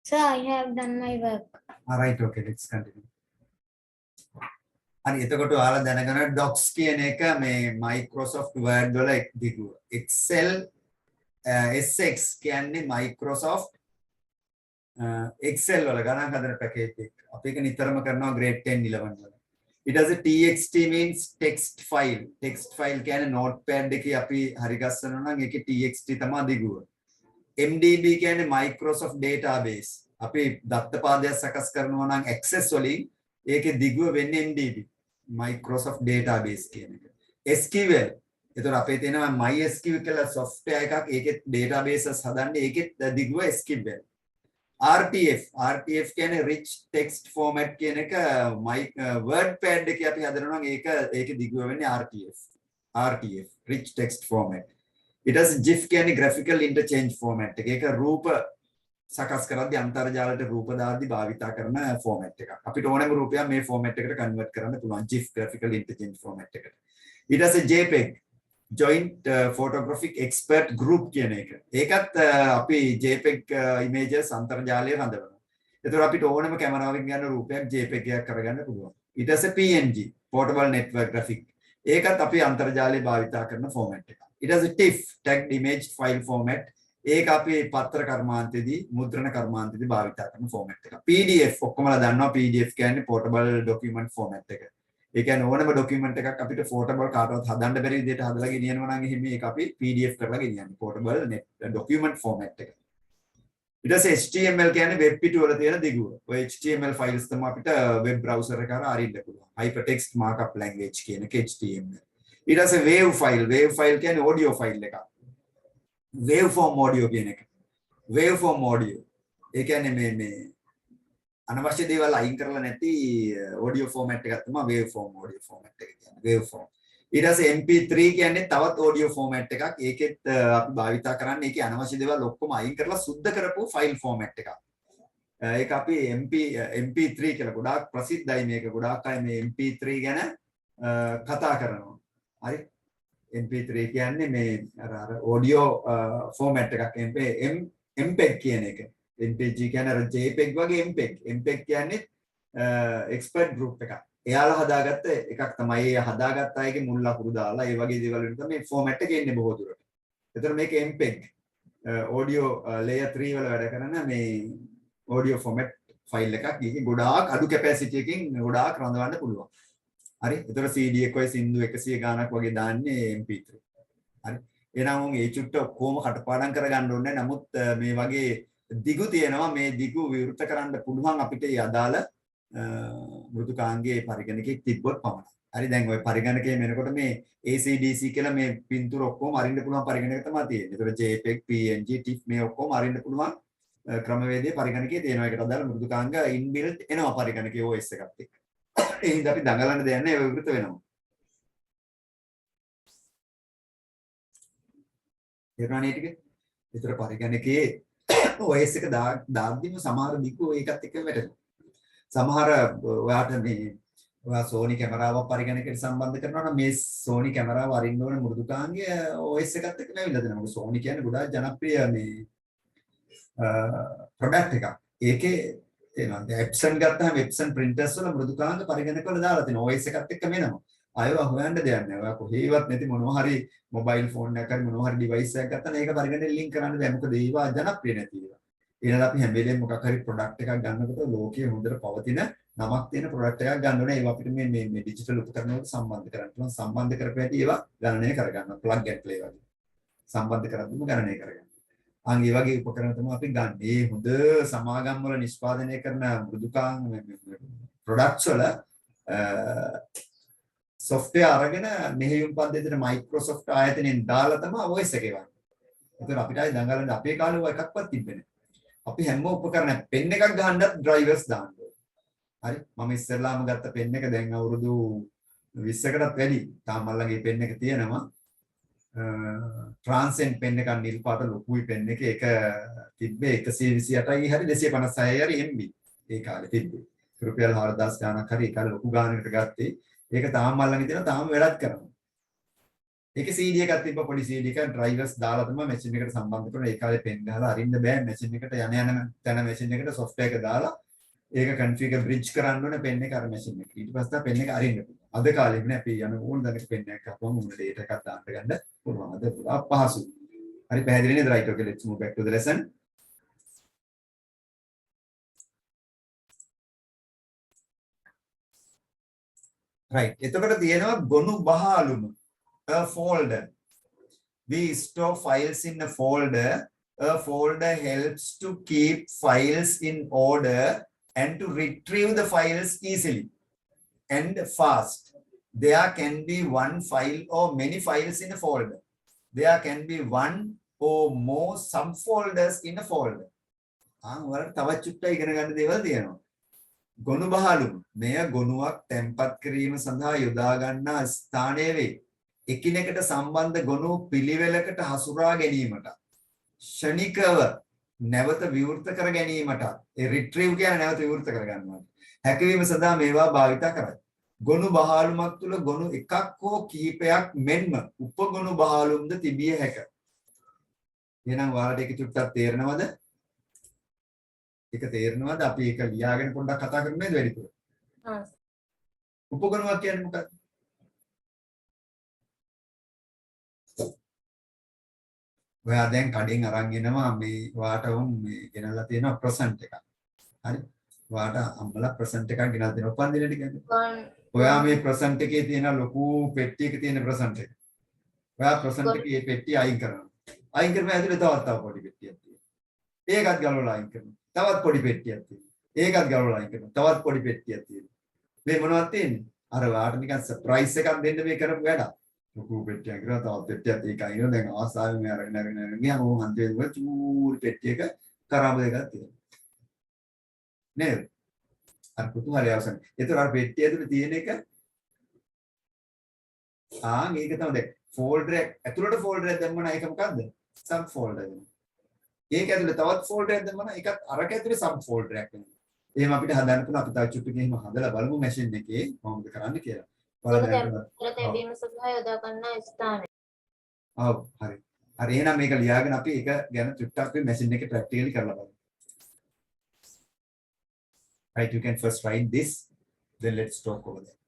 [SPEAKER 2] Sir, I have done my work.
[SPEAKER 1] All right, okay, let's continue. හරි එතකොට ඔයාලා දැනගන්න docs කියන එක මේ Microsoft Word වල දිගුව. Excel SX කියන්නේ Microsoft Excel වල ගණන් හදන පැකේජ් එක. අපි ඒක නිතරම කරනවා grade 10 11 වල. It has a TXT means text file. Text file කියන්නේ notepad එකේ අපි හරි ගස්සනවා නම් ඒකේ TXT තමයි දිගුව. MDB කියන්නේ Microsoft database. අපි දත්තපාදයක් සකස් කරනවා නම් access වලින් ඒකේ දිගුව වෙන්නේ MDB. Microsoft database කියන එක. SQL. ඒතර අපේ තියෙනවා MySQL කියලා software එකක්. ඒකේ databases හදන්නේ ඒකේ දිගුව SQL. RTF කියන්නේ rich text format කියන එක WordPad එකේ අපි හදනවා නම් ඒකේ දිගුව වෙන්නේ RTF rich text format. It has GIF කියන්නේ graphical interchange format එක. ඒක රූප සකස් කරද්දී අන්තර්ජාලයට රූප දාද්දී භාවිතා කරන format එකක්. අපිට ඕනම රූපයක් මේ format එකට convert කරන්න පුළුවන් GIF graphical interchange format එකට. It has a JPEG joint photographic expert group කියන එක. ඒකත් අපි JPEG images අන්තර්ජාලයේ හදනවා. ඒතර අපිට ඕනම කැමරාවකින් ගන්න රූපයක් JPEG එකක් කරගන්න පුළුවන්. It has a PNG portable network graphic. ඒකත් අපි අන්තර්ජාලයේ භාවිතා කරන format එකක්. It has a TIFF tagged image file format. ඒක අපි පත්‍ර කර්මාන්තයේදී මුද්‍රණ කර්මාන්තයේදී භාවිතා කරන format එකක්. PDF ඔක්කොමලා දන්නවා PDF කියන්නේ portable document format එක. ඒ කියන්නේ ඕනම document එකක් අපිට portable කාටවත් හදන්න බැරි විදිහට හදලා ගෙනියනවා නම් එහෙම ඒක අපි PDF කරලා ගෙනියන්නේ portable document format එක. ඊට පස්සේ HTML කියන්නේ web පිටු වල තියෙන දිගුව. ඔය HTML files තමයි අපිට web browser එක කරා අරින්න පුළුවන්. hypertext markup language කියන එක HTML. ඊට පස්සේ wave file කියන්නේ audio file එකක්. waveform audio කියන එක. waveform audio. ඒ කියන්නේ මේ අනවශ්‍ය දේවල් අයින් කරලා නැති audio format එකක් තමයි waveform audio format එක කියන්නේ. waveform. ඊට පස්සේ MP3 කියන්නේ තවත් audio format එකක්. ඒකෙත් අපි භාවිතා කරන්නේ ඒකේ අනවශ්‍ය දේවල් ඔක්කොම අයින් කරලා සුද්ධ කරපු file format එකක්. ඒක අපි MP3 කියලා ගොඩාක් ප්‍රසිද්ධයි මේක. ගොඩාක් අය මේ MP3 ගැන කතා කරනවා. හරි? MP3 කියන්නේ මේ අර audio format එකක්. MPEG කියන එක. MPEG කියන්නේ අර JPEG වගේ MPEG කියන්නේ expert group එකක්. එයාලා හදාගත්ත එකක් තමයි. ඒ හදාගත්ත අයගේ මුල් ලකුණු දාලා ඒ වගේ දේවල් වලින් තමයි format එක එන්නේ බොහෝ දුරට. ඒතර මේක MPEG audio layer 3 වල වැඩ කරන මේ audio format file එකක්. ඒකේ ගොඩාක් අඩු capacity එකකින් ගොඩාක් රඳවන්න පුළුවන්. හරි. ඒතර CD එක ඔය සින්දු 100 ගාණක් වගේ දාන්නේ MP3. හරි. එහෙනම් උන් ඒ චුට්ට කොහොම කටපාඩම් කරගන්න ඕනේ. නමුත් මේ වගේ දිගු තියෙනවා. මේ දිගු විවෘත කරන්න පුළුවන් අපිට ඒ අදාළ මෘදුකාංගයේ පරිගණකයක් තිබ්බොත් පමණයි. හරි දැන් ওই පරිගණකයේ මෙනකොට මේ ACDC කියලා මේ පින්තූර ඔක්කොම අරින්න පුළුවන් පරිගණක තමයි තියෙන්නේ. ඒතකොට JPEG, PNG, TIFF මේ ඔක්කොම අරින්න පුළුවන් ක්‍රමවේදයේ පරිගණකයේ තියෙනවා. ඒකට අදාළ මෘදුකාංග ඉන්බිල්ට් එනවා පරිගණකයේ OS එකත් එක්ක. ඒ හින්දා අපි දඟලන්න දෙයක් නැහැ. ඒක විවෘත වෙනවා. තේරුණා නේ ටික? ඒතර පරිගණකයේ OS එක දාද්දිම සමහර දිගු ඒකත් එක්ක වැටෙනවා. සමහර ඔයාට මේ ඔයා Sony කැමරාවක් පරිගණකයට සම්බන්ධ කරනවා නම් මේ Sony කැමරාව අරින්න ඕන මෘදුකාංගය OS එකත් එක්ක නැවිලා දෙනවා. මොකද Sony කියන්නේ ගොඩාක් ජනප්‍රිය මේ ප්‍රොඩක්ට් එකක්. ඒකේ එනවා Epson ගත්තාම Epson printers වල මෘදුකාංග පරිගණක වල දාලා තියෙනවා. OS එකත් එක්ක වෙනවා. අයව හොයන්න දෙයක් නැහැ. ඔයා කොහේවත් නැති මොනවා හරි මොබයිල් ෆෝන් එකක් හරි මොනවා හරි ඩිවයිස් එකක් ගත්තා නම් ඒක පරිගණකෙට ලින්ක් කරන්න බෑ. මොකද ඒවා ජනප්‍රිය නැති ඒවා. ඊළඟට අපි හැම වෙලේම මොකක් හරි ප්‍රොඩක්ට් එකක් ගන්නකොට ලෝකයේ හොඳට පවතින නමක් තියෙන ප්‍රොඩක්ට් එකක් ගන්න ඕනේ. ඒවා අපිට මේ ඩිජිටල් උපකරණ වලට සම්බන්ධ කරන්න පුළුවන්. සම්බන්ධ කරපු හැටි ඒවා ගණනය කරගන්න. plug and play වගේ. සම්බන්ධ කරද්දිම ගණනය කරගන්න. අන් ඒ වගේ උපකරණ තමයි අපි ගන්න. මේ හොඳ සමාගම් වල නිෂ්පාදනය කරන මෘදුකාංග ප්‍රොඩක්ට්ස් වල software අරගෙන මෙහෙයුම් පද්ධතියට Microsoft ආයතනයෙන් දාලා තමයි OS එක එවන්නේ. ඒතර අපිට ආයි දඟලන්න අපේ කාලේ ඔය එකක්වත් තිබ්බේ නැහැ. අපි හැම උපකරණයක් පෙන් එකක් ගහන්නත් ඩ්‍රයිවර්ස් දාන්න ඕනේ. හරි මම ඉස්සෙල්ලාම ගත්ත පෙන් එක දැන් අවුරුදු 20කටත් වැඩි. තාම මල්ලගේ පෙන් එක තියෙනවා. ට්‍රාන්සෙන්ඩ් පෙන් එකක් නිල් පාට ලොකුයි පෙන් එක. ඒක තිබ්බේ 128යි හරි 256යි හරි MB. ඒ කාලේ තිබ්බේ. රුපියල් 4000 ගාණක් හරි ඒ කාලේ ලොකු ගාණකට ගත්තේ. ඒක තාම මල්ලගේ තියෙනවා තාම වැඩක් කරනවා. ඒකේ CD එකක් තිබ්බ පොඩි CD එකක් ඩ්‍රයිවර්ස් දාලා තමයි මැෂින් එකට සම්බන්ධ කරලා ඒ කාලේ පෙන් ගහලා අරින්න බෑ මැෂින් එකට යන තැන මැෂින් එකට software එක දාලා ඒක configure bridge කරන්න ඕනේ පෙන් එක අර මැෂින් එක. ඊට පස්සේ පෙන් එක අරින්න පුළුවන්. අද කාලේ නේ අපි යන ඕන දැනක පෙන් එකක් අපවම උන data එකක් දාන්න ගන්න පුළුවන්. අද පුරා පහසුයි. හරි පැහැදිලි නේද? right okay let's move back to the lesson. right එතකොට තියෙනවා ගොනු බහලුම a folder. We store files in a folder. A folder helps to keep files in order and to retrieve the files easily and fast. There can be one file or many files in a folder. There can be one or more subfolders in a folder. ඔයාලට තවත් චුට්ටක් ඉගෙන ගන්න දේවල් තියෙනවා. ගොනු බහලුම මෙය ගොනුවක් තැන්පත් කිරීම සඳහා යොදා ගන්නා ස්ථානය වේ. එකිනෙකට සම්බන්ධ ගොනු පිළිවෙලකට හසුරා ගැනීමට ෂණිකව නැවත විවෘත කර ගැනීමට ඒ රිට්‍රීව් කියන නැවත විවෘත කර ගන්නවා හැකියවීම සඳහා මේවා භාවිත කරයි. ගොනු බහලුමක් තුල ගොනු එකක් හෝ කිහිපයක් මෙන්ම උපගොනු බහලුම්ද තිබිය හැක. එහෙනම් ඔයාලට ඒක චුට්ටක් තේරෙනවද? ඒක තේරෙනවද? අපි ඒක ලියාගෙන පොඩ්ඩක් කතා කරමු නේද වැඩිපුර? උපගොනුවක් කියන්නේ මොකක්ද? ඔයා දැන් කඩෙන් අරන් එනවා මේ වාට උන් මේ ගෙනල්ලා තියෙනවා ප්‍රසන්ට් එකක්. හරි? වාට අම්මලා ප්‍රසන්ට් එකක් ගෙනල්ලා දෙනවා උපන්දිනේට කියන්නේ. ඔයා මේ ප්‍රසන්ට් එකේ තියෙන ලොකු පෙට්ටියක තියෙන ප්‍රසන්ට් එක. ඔයා ප්‍රසන්ට් එකේ මේ පෙට්ටිය අයින් කරනවා. අයින් කරපුවා ඇතුලේ තවත් පොඩි පෙට්ටියක් තියෙනවා. ඒකත් ගලවලා අයින් කරනවා. තවත් පොඩි පෙට්ටියක් තියෙනවා. ඒකත් ගලවලා අයින් කරනවා. තවත් පොඩි පෙට්ටියක් තියෙනවා. මේ මොනවද තියෙන්නේ? අර වාට නිකන් සර්ප්‍රයිස් එකක් දෙන්න මේ කරපු වැඩක්. ලොකු පෙට්ටියක් කරලා තවත් පෙට්ටියක් ඒකයි නේද? දැන් ආසාවෙන් මේ අරගෙන ගියාම ඕන් අන්තිමට චූරි පෙට්ටියක කරාබ දෙකක් තියෙනවා. නේද? අර පුතුහලයි අවසන්. ඒතර අර පෙට්ටිය ඇතුලේ තියෙන එක මේක තමයි දැන් ෆෝල්ඩර් එක ඇතුළට ෆෝල්ඩර් එකක් දැම්මම ඒක මොකද්ද? සබ් ෆෝල්ඩර් එක. ඒක ඇතුලේ තවත් ෆෝල්ඩර් එකක් දැම්මම ඒකත් අරක ඇතුලේ සබ් ෆෝල්ඩර් එකක් වෙනවා. එහෙම අපිට හදන්න පුළුවන් අපි තව චුට්ටකින් එහෙම හදලා බලමු මැෂින් එකේ කොහොමද කරන්න කියලා.
[SPEAKER 3] තැබීම සඳහා යොදා ගන්නා ස්ථානය.
[SPEAKER 1] ඔව් හරි. හරි එහෙනම් මේක ලියාගෙන අපි ඒක ගැන චුට්ටක් මේ මැෂින් එකේ ප්‍රැක්ටිකලි කරලා බලමු. Right, you can first write this, then let's talk over that.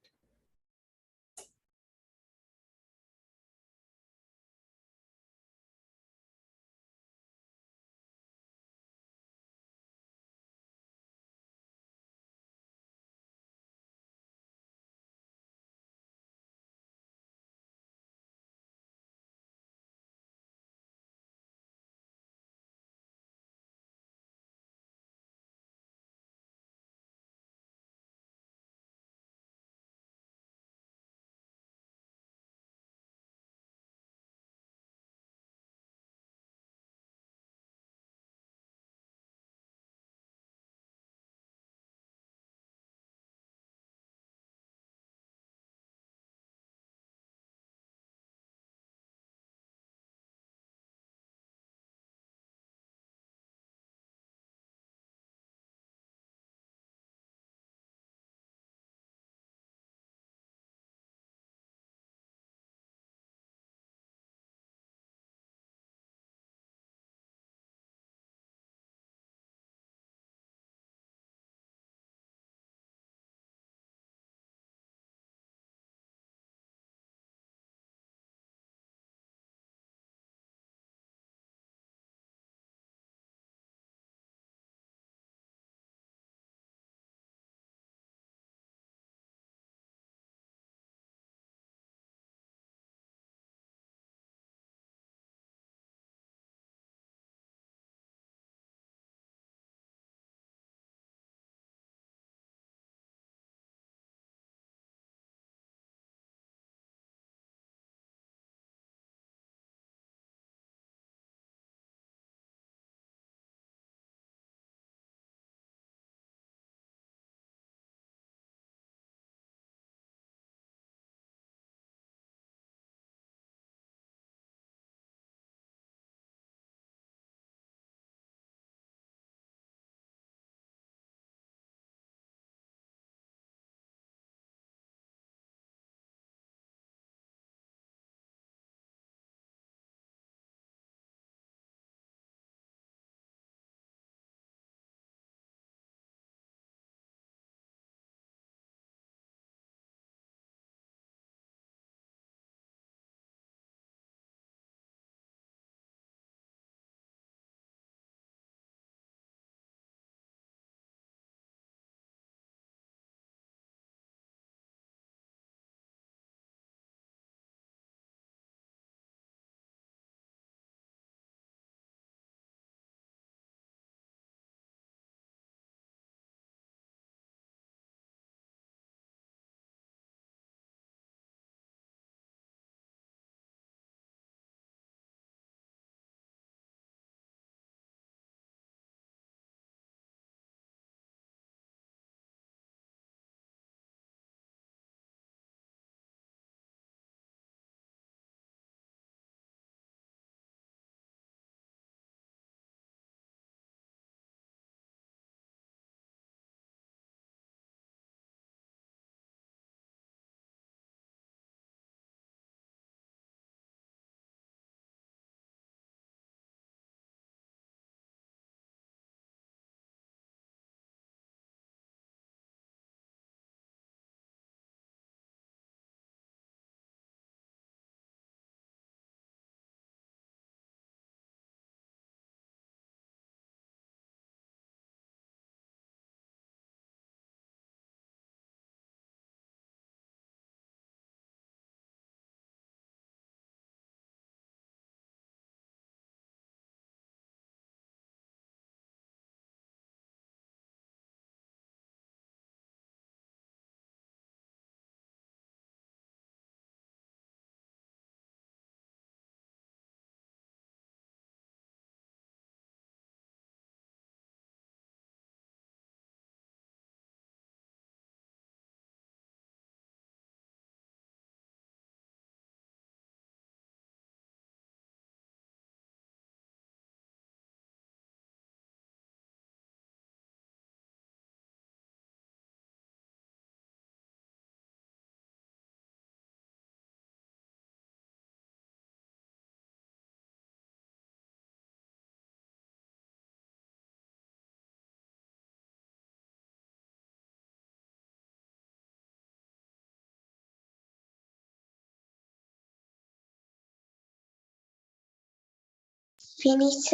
[SPEAKER 4] Finish.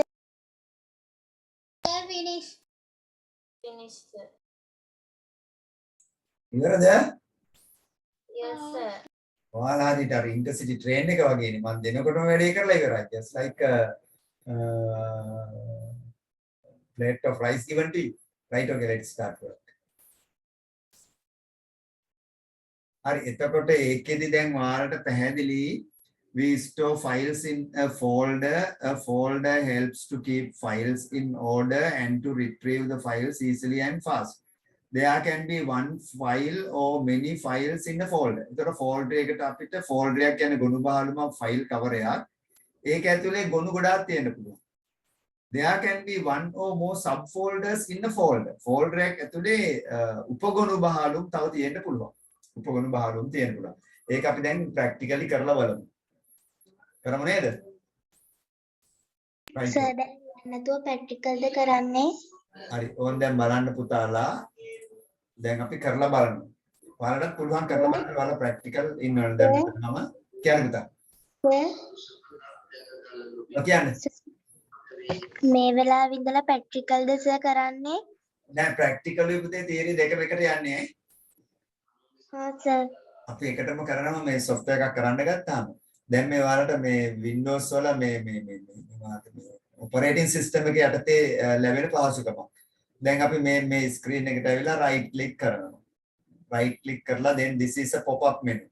[SPEAKER 2] Finish.
[SPEAKER 3] Finish, sir.
[SPEAKER 1] ඉවරද?
[SPEAKER 3] Yes, sir.
[SPEAKER 1] ඔයාලා හරියට අර ඉන්ටර්සිටි ට්‍රේන් එක වගේනේ මම දෙනකොටම වැඩේ කරලා ඉවරයි. just like plate of rice given to you. Right, okay, let's start work. හරි එතකොට ඒකෙදි දැන් ඔයාලට පැහැදිලි we store files in a folder helps to keep files in order and to retrieve the files easily and fast. There can be one file or many files in a folder. එතකොට folder එකට අපිට folder එකක් කියන්නේ ගොනු බහලුම file cover එකක්. ඒක ඇතුලේ ගොනු ගොඩාක් තියෙන්න පුළුවන්. There can be one or more subfolders in a folder. Folder එකක් ඇතුලේ උපගොනු බහලුම් තව තියෙන්න පුළුවන්. උපගොනු බහලුම් තියෙන්න පුළුවන්. ඒක අපි දැන් practically කරලා බලමු. කරමු නේද? Right.
[SPEAKER 4] Sir, දැන් නැතුව practical ද කරන්නේ?
[SPEAKER 1] හරි. ඕන් දැන් බලන්න පුතාලා. දැන් අපි කරලා බලමු. ඔයාලට පුළුවන් කරලා බලන්න ඔයාලා practical ඉන්නවනේ දැන් මෙතනම කියන්න පුතා. කියන්නේ
[SPEAKER 4] මේ වෙලාවෙ ඉඳලා practical ද සර් කරන්නේ?
[SPEAKER 1] දැන් practical විපතේ theory දෙකම එකට යන්නේ ඈ.
[SPEAKER 4] හා සර්.
[SPEAKER 1] අපි එකටම කරනවා මේ software එකක් කරන්න ගත්තාම. දැන් මේ ඔයාලට මේ Windows වල මේ operating system එකේ යටතේ ලැබෙන පහසුකම. දැන් අපි මේ screen එකට ඇවිල්ලා right click කරනවා. right click කරලා then this is a pop up menu.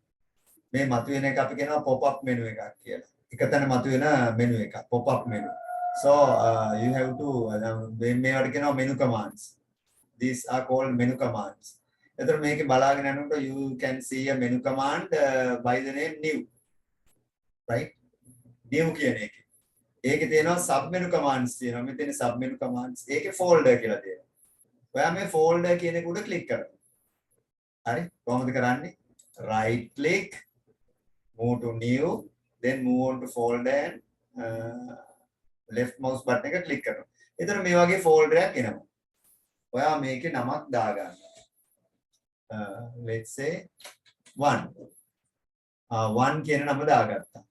[SPEAKER 1] මේ මතුවෙන එක අපි කියනවා pop up menu එකක් කියලා. එකතැන මතුවෙන menu එකක් pop up menu. So you have to මේ වල කියනවා menu commands. These are called menu commands. එතකොට මේකේ බලාගෙන යනකොට you can see a menu command by the name new. Right? new කියන එකේ. ඒකේ තියෙනවා sub menu commands තියෙනවා. මෙතන sub menu commands. ඒකේ folder කියලා තියෙනවා. ඔයා මේ folder කියන එක උඩ click කරනවා. හරි? කොහොමද කරන්නේ? right click, move to new, then move on to folder and left mouse button එක click කරනවා. එතකොට මේ වගේ folder එකක් එනවා. ඔයා මේකේ නමක් දාගන්න. Let's say 1. 1 කියන නම දාගත්තා.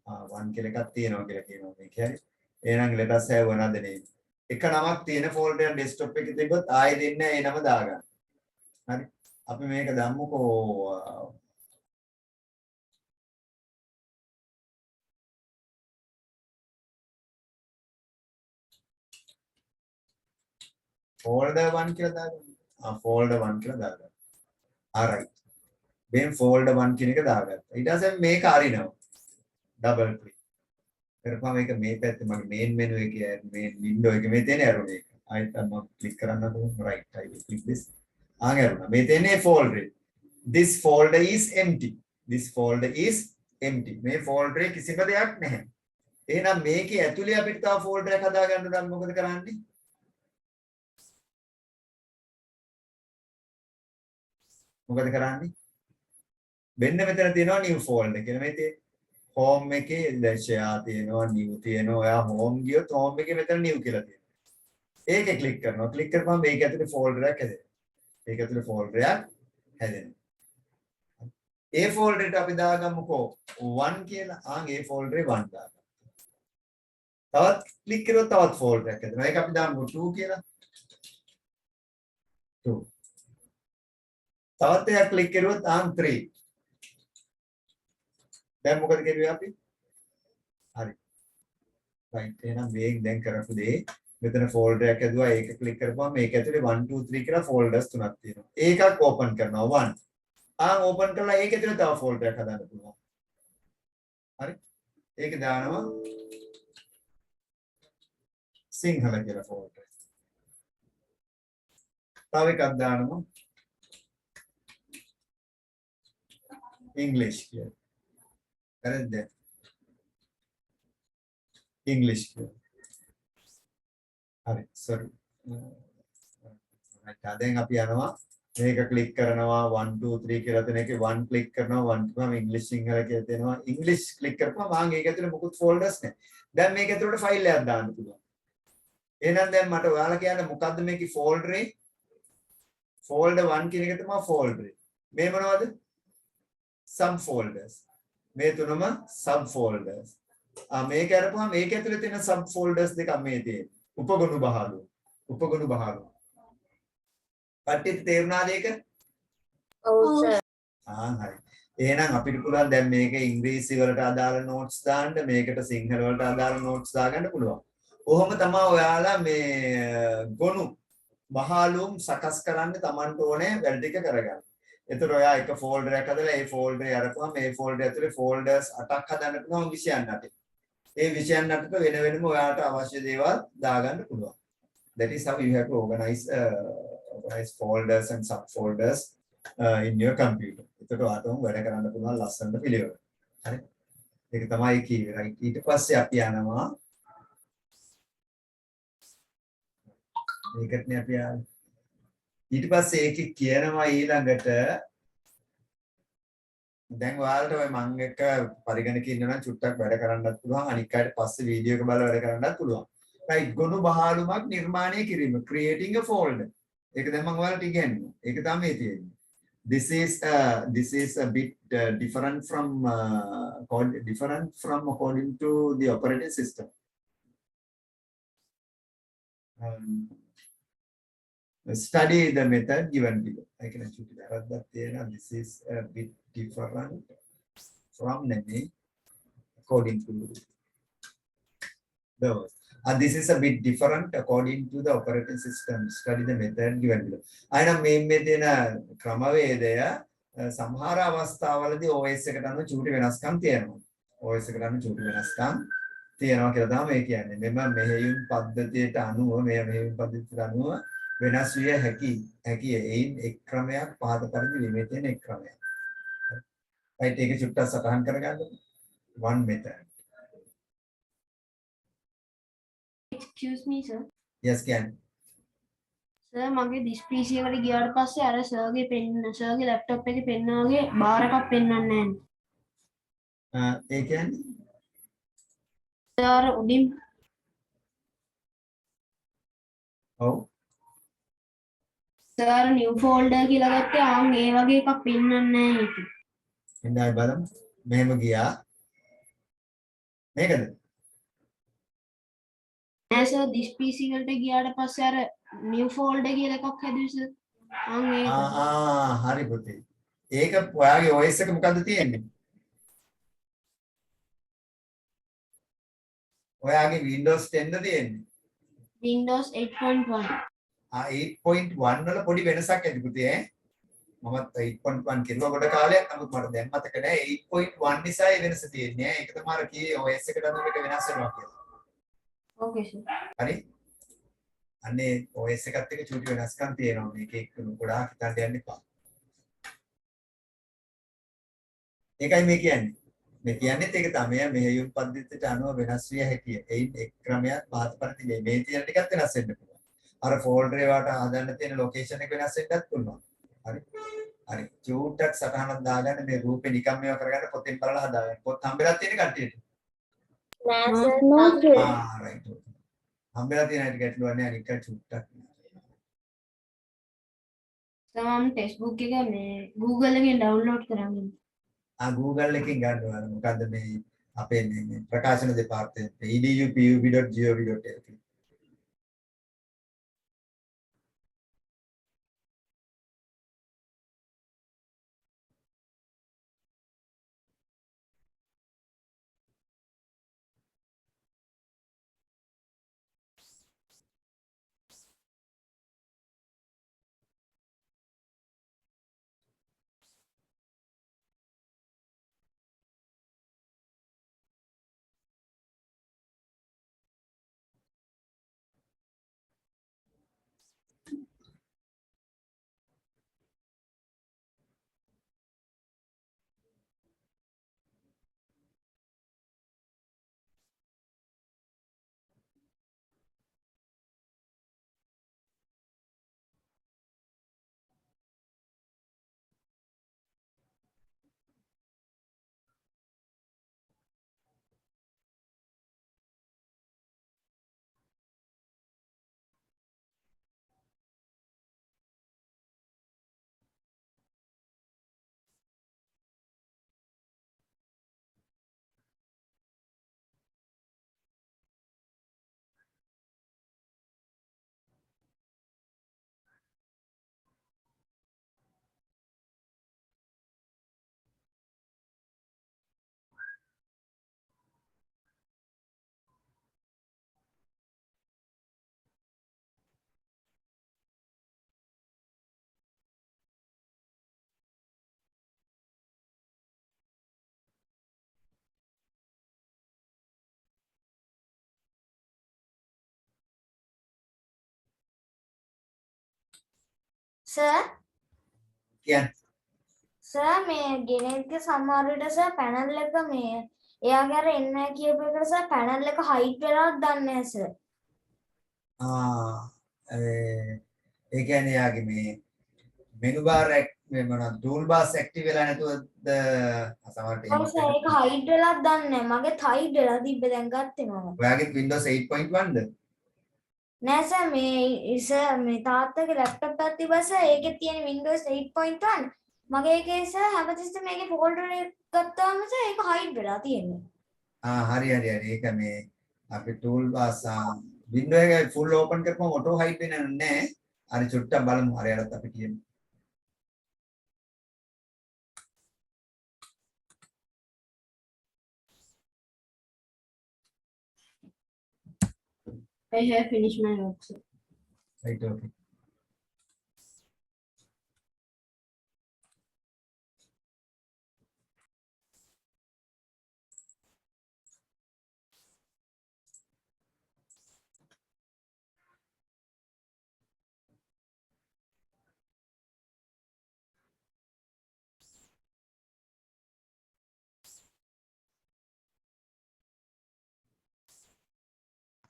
[SPEAKER 1] 1 කියලා එකක් තියෙනවා කියලා කියනවා මේක හරි. එහෙනම් let us have another name. එක නමක් තියෙන folder එක desktop එකේ තිබ්බොත් ආයෙ දෙන්න ඒ නම දාගන්න. හරි. අපි මේක දාමුකෝ folder 1 කියලා දාගන්න. folder 1 කියලා දාගන්න. alright. then folder 1 කියන එක දාගත්තා. ඊට පස්සේ මේක අරිනවා. double click. කරපුවා මේක මේ පැත්තේ මගේ main menu එකේ main window එකේ මේ තියෙන arrow එක. ආයෙත් මම click කරන්නකො right. I will click this. ආගරුණා. මේ තියෙන්නේ folder. This folder is empty. This folder is empty. මේ folder එකේ කිසිම දෙයක් නැහැ. එහෙනම් මේකේ ඇතුලේ අපිට තව folder එකක් හදාගන්න නම් මොකද කරන්නේ? මොකද කරන්නේ? මෙන්න මෙතන තියෙනවා new folder කියලා. මේ තියෙන්නේ home එකේ share තියෙනවා new තියෙනවා. ඔයා home ගියොත් home එකේ මෙතන new කියලා තියෙනවා. ඒකේ click කරනවා. click කරපුවම මේක ඇතුලේ folder එකක් හැදෙනවා. ඒක ඇතුලේ folder එකක් හැදෙනවා. ඒ folder එකට අපි දාගමුකෝ 1 කියලා. ඒ folder එකේ 1 දාගන්න. තවත් click කරොත් තවත් folder එකක් හැදෙනවා. ඒක අපි දාමු 2 කියලා. 2. තවත් එකක් click කරුවොත් 3. දැන් මොකද කරුවේ අපි? හරි. right. එහෙනම් මේ දැන් කරපු දේ මෙතන folder එකක් ඇදුවා. ඒක click කරපුවම මේක ඇතුලේ 1 2 3 කියලා folders තුනක් තියෙනවා. ඒකක් open කරනවා 1. open කරලා ඒක ඇතුලේ තව folder එකක් හදන්න පුළුවන්. හරි. ඒක දානවා සිංහල කියලා folder. තව එකක් දානවා English කියලා. හරිද? English කියලා. හරි sorry. දැන් අපි යනවා මේක ක්ලික් කරනවා 1 2 3 කියලා දෙන එකේ 1 ක්ලික් කරනවා 1 ගාම ඉංග්‍රීසි සිංහල කියලා දෙනවා ඉංග්‍රීසි ක්ලික් කරපුවම ආන් ඒක ඇතුලේ මොකුත් ෆෝල්ඩර්ස් නැහැ. දැන් මේක ඇතුලට ෆයිල් එකක් දාන්න පුළුවන්. එහෙනම් දැන් මට ඔයාලා කියන්න මොකද්ද මේකේ ෆෝල්ඩර් එක? ෆෝල්ඩර් 1 කියන එක තමයි ෆෝල්ඩර් එක. මේ මොනවද? sub folders. මේ තුනම sub folders. මේක අරපුවාම මේක ඇතුලේ තියෙන sub folders දෙකක් මේ තියෙන්නේ. උපගොනු බහලු. උපගොනු බහලු. කට්ටියට තේරුණාද ඒක?
[SPEAKER 3] ඔව් සර්.
[SPEAKER 1] හරි. එහෙනම් අපිට පුළුවන් දැන් මේක ඉංග්‍රීසි වලට අදාළ notes දාන්න, මේකට සිංහල වලට අදාළ notes දාගන්න පුළුවන්. කොහොම තමයි ඔයාලා මේ ගොනු බහලුම් සකස් කරන්න Tamanට ඕනේ වැඩ ටික කරගන්න. එතකොට ඔයා එක ෆෝල්ඩර් එකක් හදලා ඒ ෆෝල්ඩර් එක අරපුවම මේ ෆෝල්ඩර් ඇතුලේ ෆෝල්ඩර්ස් 8ක් හදන්න පුළුවන් විෂයන් 8. ඒ විෂයන් 8ට වෙන වෙනම ඔයාලට අවශ්‍ය දේවල් දාගන්න පුළුවන්. That is how you have to organize folders and subfolders in your computer. එතකොට ඔයාලටම වැඩ කරන්න පුළුවන් ලස්සනට පිළිවෙල. හරි. ඒක තමයි කිව්වේ right. ඊට පස්සේ අපි යනවා මේකටනේ අපි ආවේ. ඊට පස්සේ ඒකේ කියනවා ඊළඟට දැන් ඔයාලට ඔය මම එක පරිගණක ඉන්නවා නම් චුට්ටක් වැඩ කරන්නත් පුළුවන් අනික් අයට පස්සේ වීඩියෝ එක බලලා වැඩ කරන්නත් පුළුවන්. right ගොනු බහලුමක් නිර්මාණය කිරීම creating a folder. ඒක දැන් මම ඔයාලට ඉගෙනුවා. ඒක තමයි තියෙන්නේ. This is a bit different from according to the operating system. Study the method given below. I can actually write that there. This is a bit different from NEMI according to those. And this is a bit different according to the operating system. Study the method given below. I know මේ දෙන ක්‍රමවේදය සමහර අවස්ථාවලදී OS එකට අනුව චූටි වෙනස්කම් තියෙනවා. OS එකට අනුව චූටි වෙනස්කම් තියෙනවා කියලා තමයි මේ කියන්නේ. මෙම මෙහෙයුම් පද්ධතියට අනුව මෙහෙයුම් පද්ධතියට අනුව වෙනස් විය හැකියි. එයින් එක් ක්‍රමයක් පහත පරිදි ලිමේ තියෙන එක් ක්‍රමයක්. right ඒක චුට්ටක් සටහන් කරගන්න. one method.
[SPEAKER 5] Excuse me sir.
[SPEAKER 1] yes can.
[SPEAKER 5] Sir මගේ දිස් PC එකට ගියාට පස්සේ අර සර්ගේ සර්ගේ ලැප්ටොප් එකේ පෙන්න වගේ බාර් එකක් පෙන්වන්නේ නැහැ.
[SPEAKER 1] ඒ කියන්නේ
[SPEAKER 5] සර් උඩින්
[SPEAKER 1] ඔව්
[SPEAKER 5] සර් නිව් ෆෝල්ඩර් කියලා ගත්තේ ආන් ඒ වගේ එකක් පෙන්වන්නේ නැහැ ඒක.
[SPEAKER 1] ඉන්නයි බලමු. මෙහෙම ගියා. මේකද?
[SPEAKER 5] නෑ සර් දිස් PC වලට ගියාට පස්සේ අර නිව් ෆෝල්ඩර් කියලා එකක් හැදුවේ සර්. ආන් ඒක.
[SPEAKER 1] හරි පුතේ. ඒක ඔයාගේ OS එක මොකද්ද තියෙන්නේ? ඔයාගේ Windows 10 ද තියෙන්නේ?
[SPEAKER 5] Windows 8.1.
[SPEAKER 1] 8.1 වල පොඩි වෙනසක් ඇති පුතේ ඈ. මමත් 8.1 කිරුවා ගොඩ කාලයක්. නමුත් මට දැන් මතක නෑ 8.1 නිසා ඒ වෙනස තියෙන්නේ ඈ. ඒක තමයි කී OS එකට අනුව එක වෙනස් වෙනවා කියලා.
[SPEAKER 5] ඕකේ සර්.
[SPEAKER 1] හරි? අනේ OS එකත් එක්ක චූටි වෙනස්කම් තියෙනවා. මේක එක්ක ගොඩාක් හිතන්න යන්න එපා. ඒකයි මේ කියන්නේ. මේ කියන්නේත් ඒක තමයි මෙහෙයුම් පද්ධතියට අනුව වෙනස් විය හැකියි. එයින් එක් ක්‍රමයක් පහත පරිදි මේ තියෙන ටිකත් වෙනස් වෙන්න පුළුවන්. අර ෆෝල්ඩර් ඒවට හදන්න තියෙන ලොකේෂන් එක වෙනස් වෙන්නත් පුළුවන්. හරි. හරි. චූට්ටක් සටහනක් දාගන්න මේ රූපේ නිකම් මේවා කරගන්න පොතෙන් බලලා හදාගන්න. පොත් හම්බෙලා තියෙන කට්ටියට.
[SPEAKER 3] නෑ සර්.
[SPEAKER 1] right. හම්බෙලා තියෙන හැටි ගැටලුවක් නෑ අනික චූට්ටක්.
[SPEAKER 5] සර් මම ටෙක්ස්ට් බුක් එක මේ Google එකෙන් ඩවුන්ලෝඩ් කරගන්න.
[SPEAKER 1] Google එකකින් ගන්නවා. මොකද්ද මේ අපේ මේ ප්‍රකාශන දෙපාර්තමේන්තුවේ edupub.gov.lk
[SPEAKER 2] sir
[SPEAKER 1] කියන්නේ
[SPEAKER 2] sir මේ ගෙනෙද්දි සමහර විට sir panel එක මේ එයාගේ අර එන්න කියපු එකට sir panel එක height වෙලාවත් දන්නේ නැහැ sir.
[SPEAKER 1] ඒ කියන්නේ යාගේ මේ menu bar මේ මොනවද tool bars active වෙලා නැතුවද සමහරට
[SPEAKER 2] ඔව් sir ඒක height වෙලාවත් දන්නේ නැහැ. මගේත් height වෙලා තිබ්බ දැන් ගත්තේ මම.
[SPEAKER 1] ඔයාගේ Windows 8.1ද
[SPEAKER 2] නෑ sir මේ තාත්තගේ laptop එකක් තිබ්බා sir ඒකේ තියෙන Windows 8.1 මගේ එකේ sir හැමතිස්සෙම මේකේ folder එක ගත්තාම sir ඒක height වෙලා තියෙන්නේ.
[SPEAKER 1] හරි ඒක මේ අපි tool bars window එක full open කරපුවම auto height වෙන්නේ නැහැ. හරි චුට්ටක් බලමු හරියට අපි කියමු.
[SPEAKER 5] I have finished my work, sir.
[SPEAKER 1] Right, okay.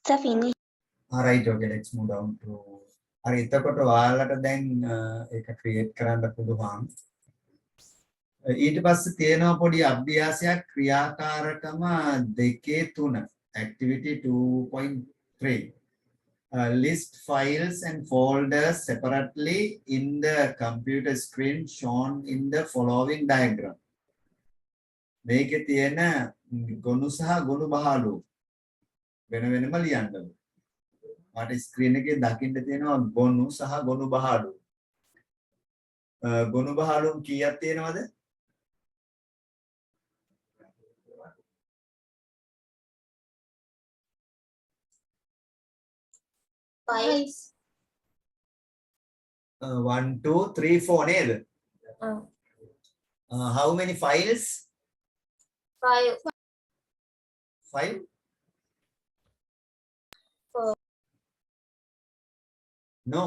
[SPEAKER 4] So finish.
[SPEAKER 1] Right, okay, let's move down to හරි එතකොට ඔයාලට දැන් ඒක ක්‍රියේට් කරන්න පුළුවන්. ඊට පස්සේ තියෙනවා පොඩි අභ්‍යාසයක් ක්‍රියාකාරකම 2 3 activity 2.3 list files and folders separately in the computer screen shown in the following diagram. මේකේ තියෙන ගොනු සහ ගොනු බහලු වෙන වෙනම ලියන්න ඕනේ. මට ස්ක්‍රීන් එකේ දකින්න තියෙනවා ගොනු සහ ගොනු බහලු. ගොනු බහලු කීයක් තියෙනවද?
[SPEAKER 3] Files.
[SPEAKER 1] 1 2 3 4 නේද? How many files?
[SPEAKER 3] 5.
[SPEAKER 1] 5?
[SPEAKER 3] 4.
[SPEAKER 1] No.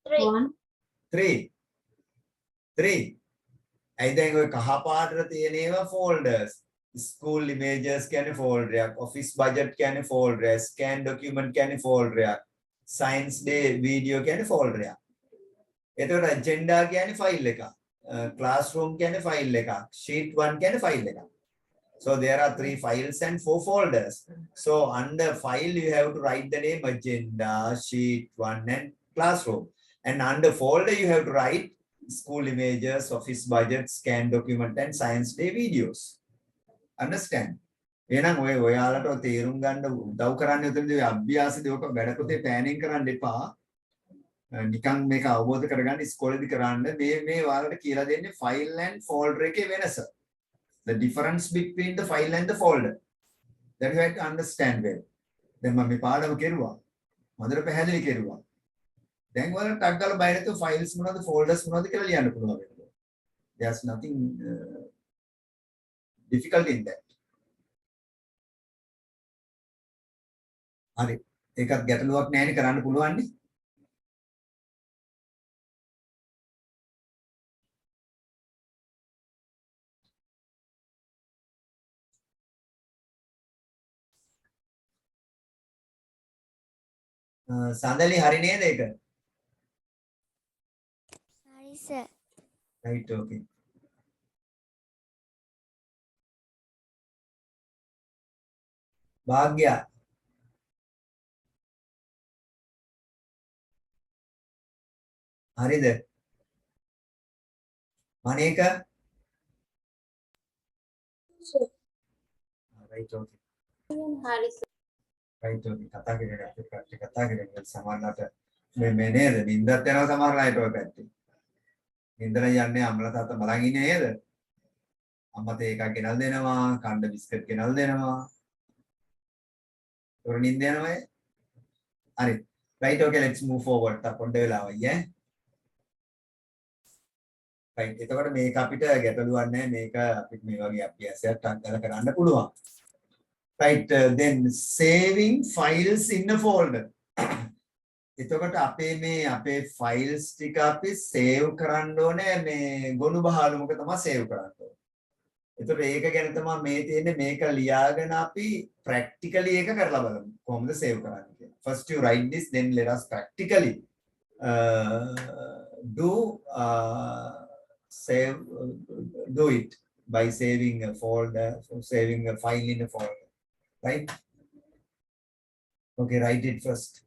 [SPEAKER 3] 3.
[SPEAKER 5] 1.
[SPEAKER 1] 3. 3. ඇයි දැන් ඔය කහ පාටට තියෙන ඒවා folders. School images කියන්නේ folder එකක්. Office budget කියන්නේ folder එකක්. Scan document කියන්නේ folder එකක්. Science day video කියන්නේ folder එකක්. එතකොට agenda කියන්නේ file එකක්. Classroom කියන්නේ file එකක්. Sheet 1 කියන්නේ file එකක්. So there are 3 files and 4 folders. So under file you have to write the name agenda, sheet 1 and classroom. And under folder you have to write school images, office budget, scan document and science day videos. Understand? එහෙනම් ඔයාලට තේරුම් ගන්න උදව් කරන්නේ උතනදී අභ්‍යාසදී ඔක වැඩ පොතේ planning කරන්න එපා. නිකන් මේක අවබෝධ කරගන්න ඉස්කෝලේදී කරන්න මේ ඔයාලට කියලා දෙන්නේ file and folder එකේ වෙනස. The difference between the file and the folder. That you have to understand well. දැන් මම මේ පාඩම කෙරුවා. හොඳට පැහැදිලි කෙරුවා. දැන් ඔයාලට ටක් ගාලා බයිරතු files මොනවද folders මොනවද කියලා ලියන්න පුළුවන් වෙනවා. There's nothing difficult in that. හරි. ඒකත් ගැටලුවක් නැහැ නේ කරන්න පුළුවන් නේ. සඳලි හරි නේද ඒක?
[SPEAKER 4] Sorry, sir.
[SPEAKER 1] Right, okay. භාග්‍ය හරිද? මනේක? Right, okay.
[SPEAKER 3] Hari.
[SPEAKER 1] Right, okay. කතා කරගෙන සමහරවිට මේ නේද? නින්දත් යනවා සමහර අයට ඔය පැත්තේ. නින්දර යන්නේ අම්මලා තාත්තා බලන් ඉන්නේ නේද? අම්මා තේ එකක් ගෙනල් දෙනවා, කණ්ඩ බිස්කට් ගෙනල් දෙනවා. ඔර නින්ද යනවා ඒ. හරි. Right, okay, let's move forward. පොඩ්ඩ වෙලාවයි ඈ. Right. එතකොට මේක අපිට ගැටලුවක් නැහැ. මේක අපිට මේ වගේ අභ්‍යාසයක් අත්දැක කරන්න පුළුවන්. Right, then saving files in a folder. එතකොට අපේ ෆයිල්ස් ටික අපි සේව් කරන්න ඕනේ මේ ගොනු බහලුමක තමයි සේව් කරන්න ඕනේ. එතකොට ඒක ගැන තමයි මේ තියෙන්නේ මේක ලියාගෙන අපි ප්‍රැක්ටිකලි ඒක කරලා බලමු. කොහොමද සේව් කරන්නේ කියලා. First you write this, then let us practically do it by saving a folder, saving a file in a folder, right? Okay, write it first.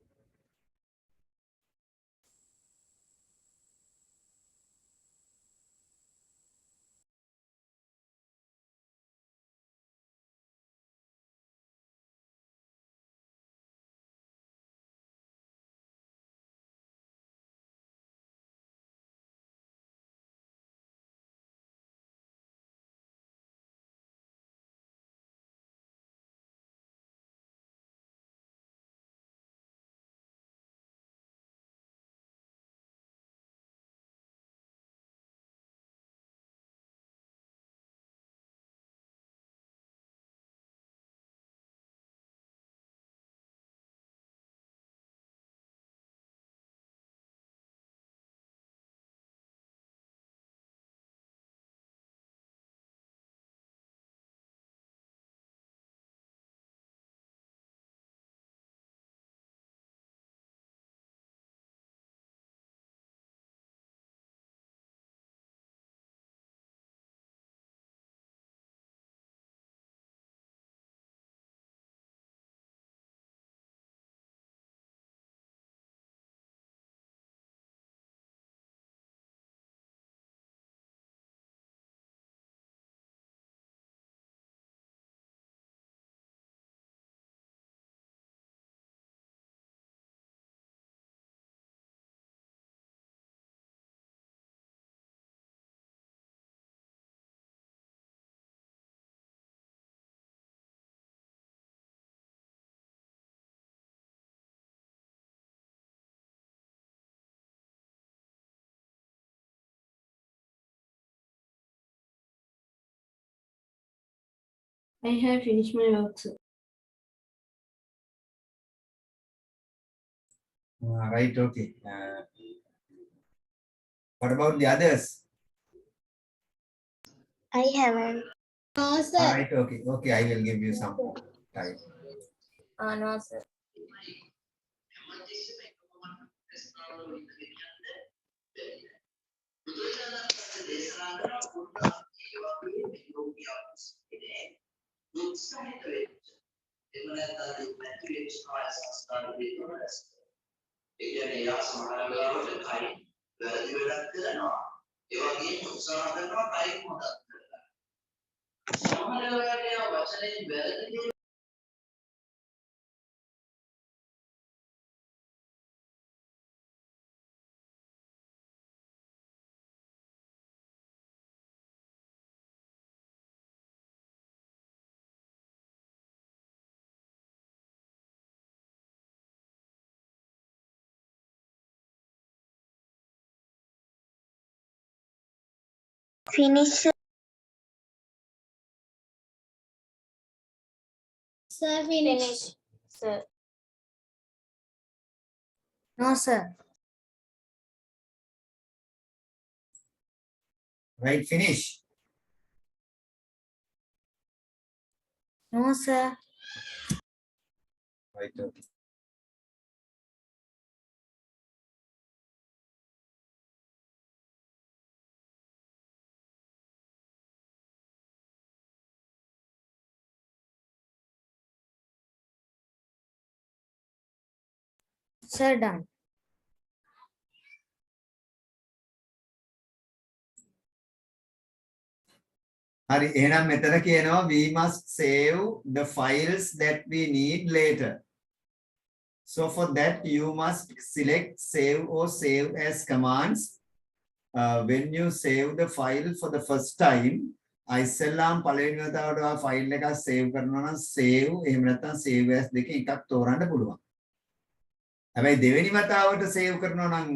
[SPEAKER 5] I have finished my work, sir.
[SPEAKER 1] Right, okay. What about the others?
[SPEAKER 4] I haven't.
[SPEAKER 3] No,
[SPEAKER 1] All
[SPEAKER 3] sir.
[SPEAKER 1] right, okay. Okay, I will give you some time.
[SPEAKER 3] No, sir.
[SPEAKER 4] Finish.
[SPEAKER 2] Sir,
[SPEAKER 3] Finish, sir.
[SPEAKER 2] No, sir.
[SPEAKER 1] Right, finish.
[SPEAKER 2] No, sir.
[SPEAKER 1] Right, okay.
[SPEAKER 2] Sir, done.
[SPEAKER 1] හරි එහෙනම් මෙතන කියනවා we must save the files that we need later. So for that you must select save or save as commands. When you save the file for the first time, ඉස්සෙල්ලාම පළවෙනි වතාවට ඔයා file එකක් save කරනවා නම් save එහෙම නැත්නම් save as දෙකෙන් එකක් තෝරන්න පුළුවන්. හැබැයි දෙවෙනි වතාවට save කරනවා නම්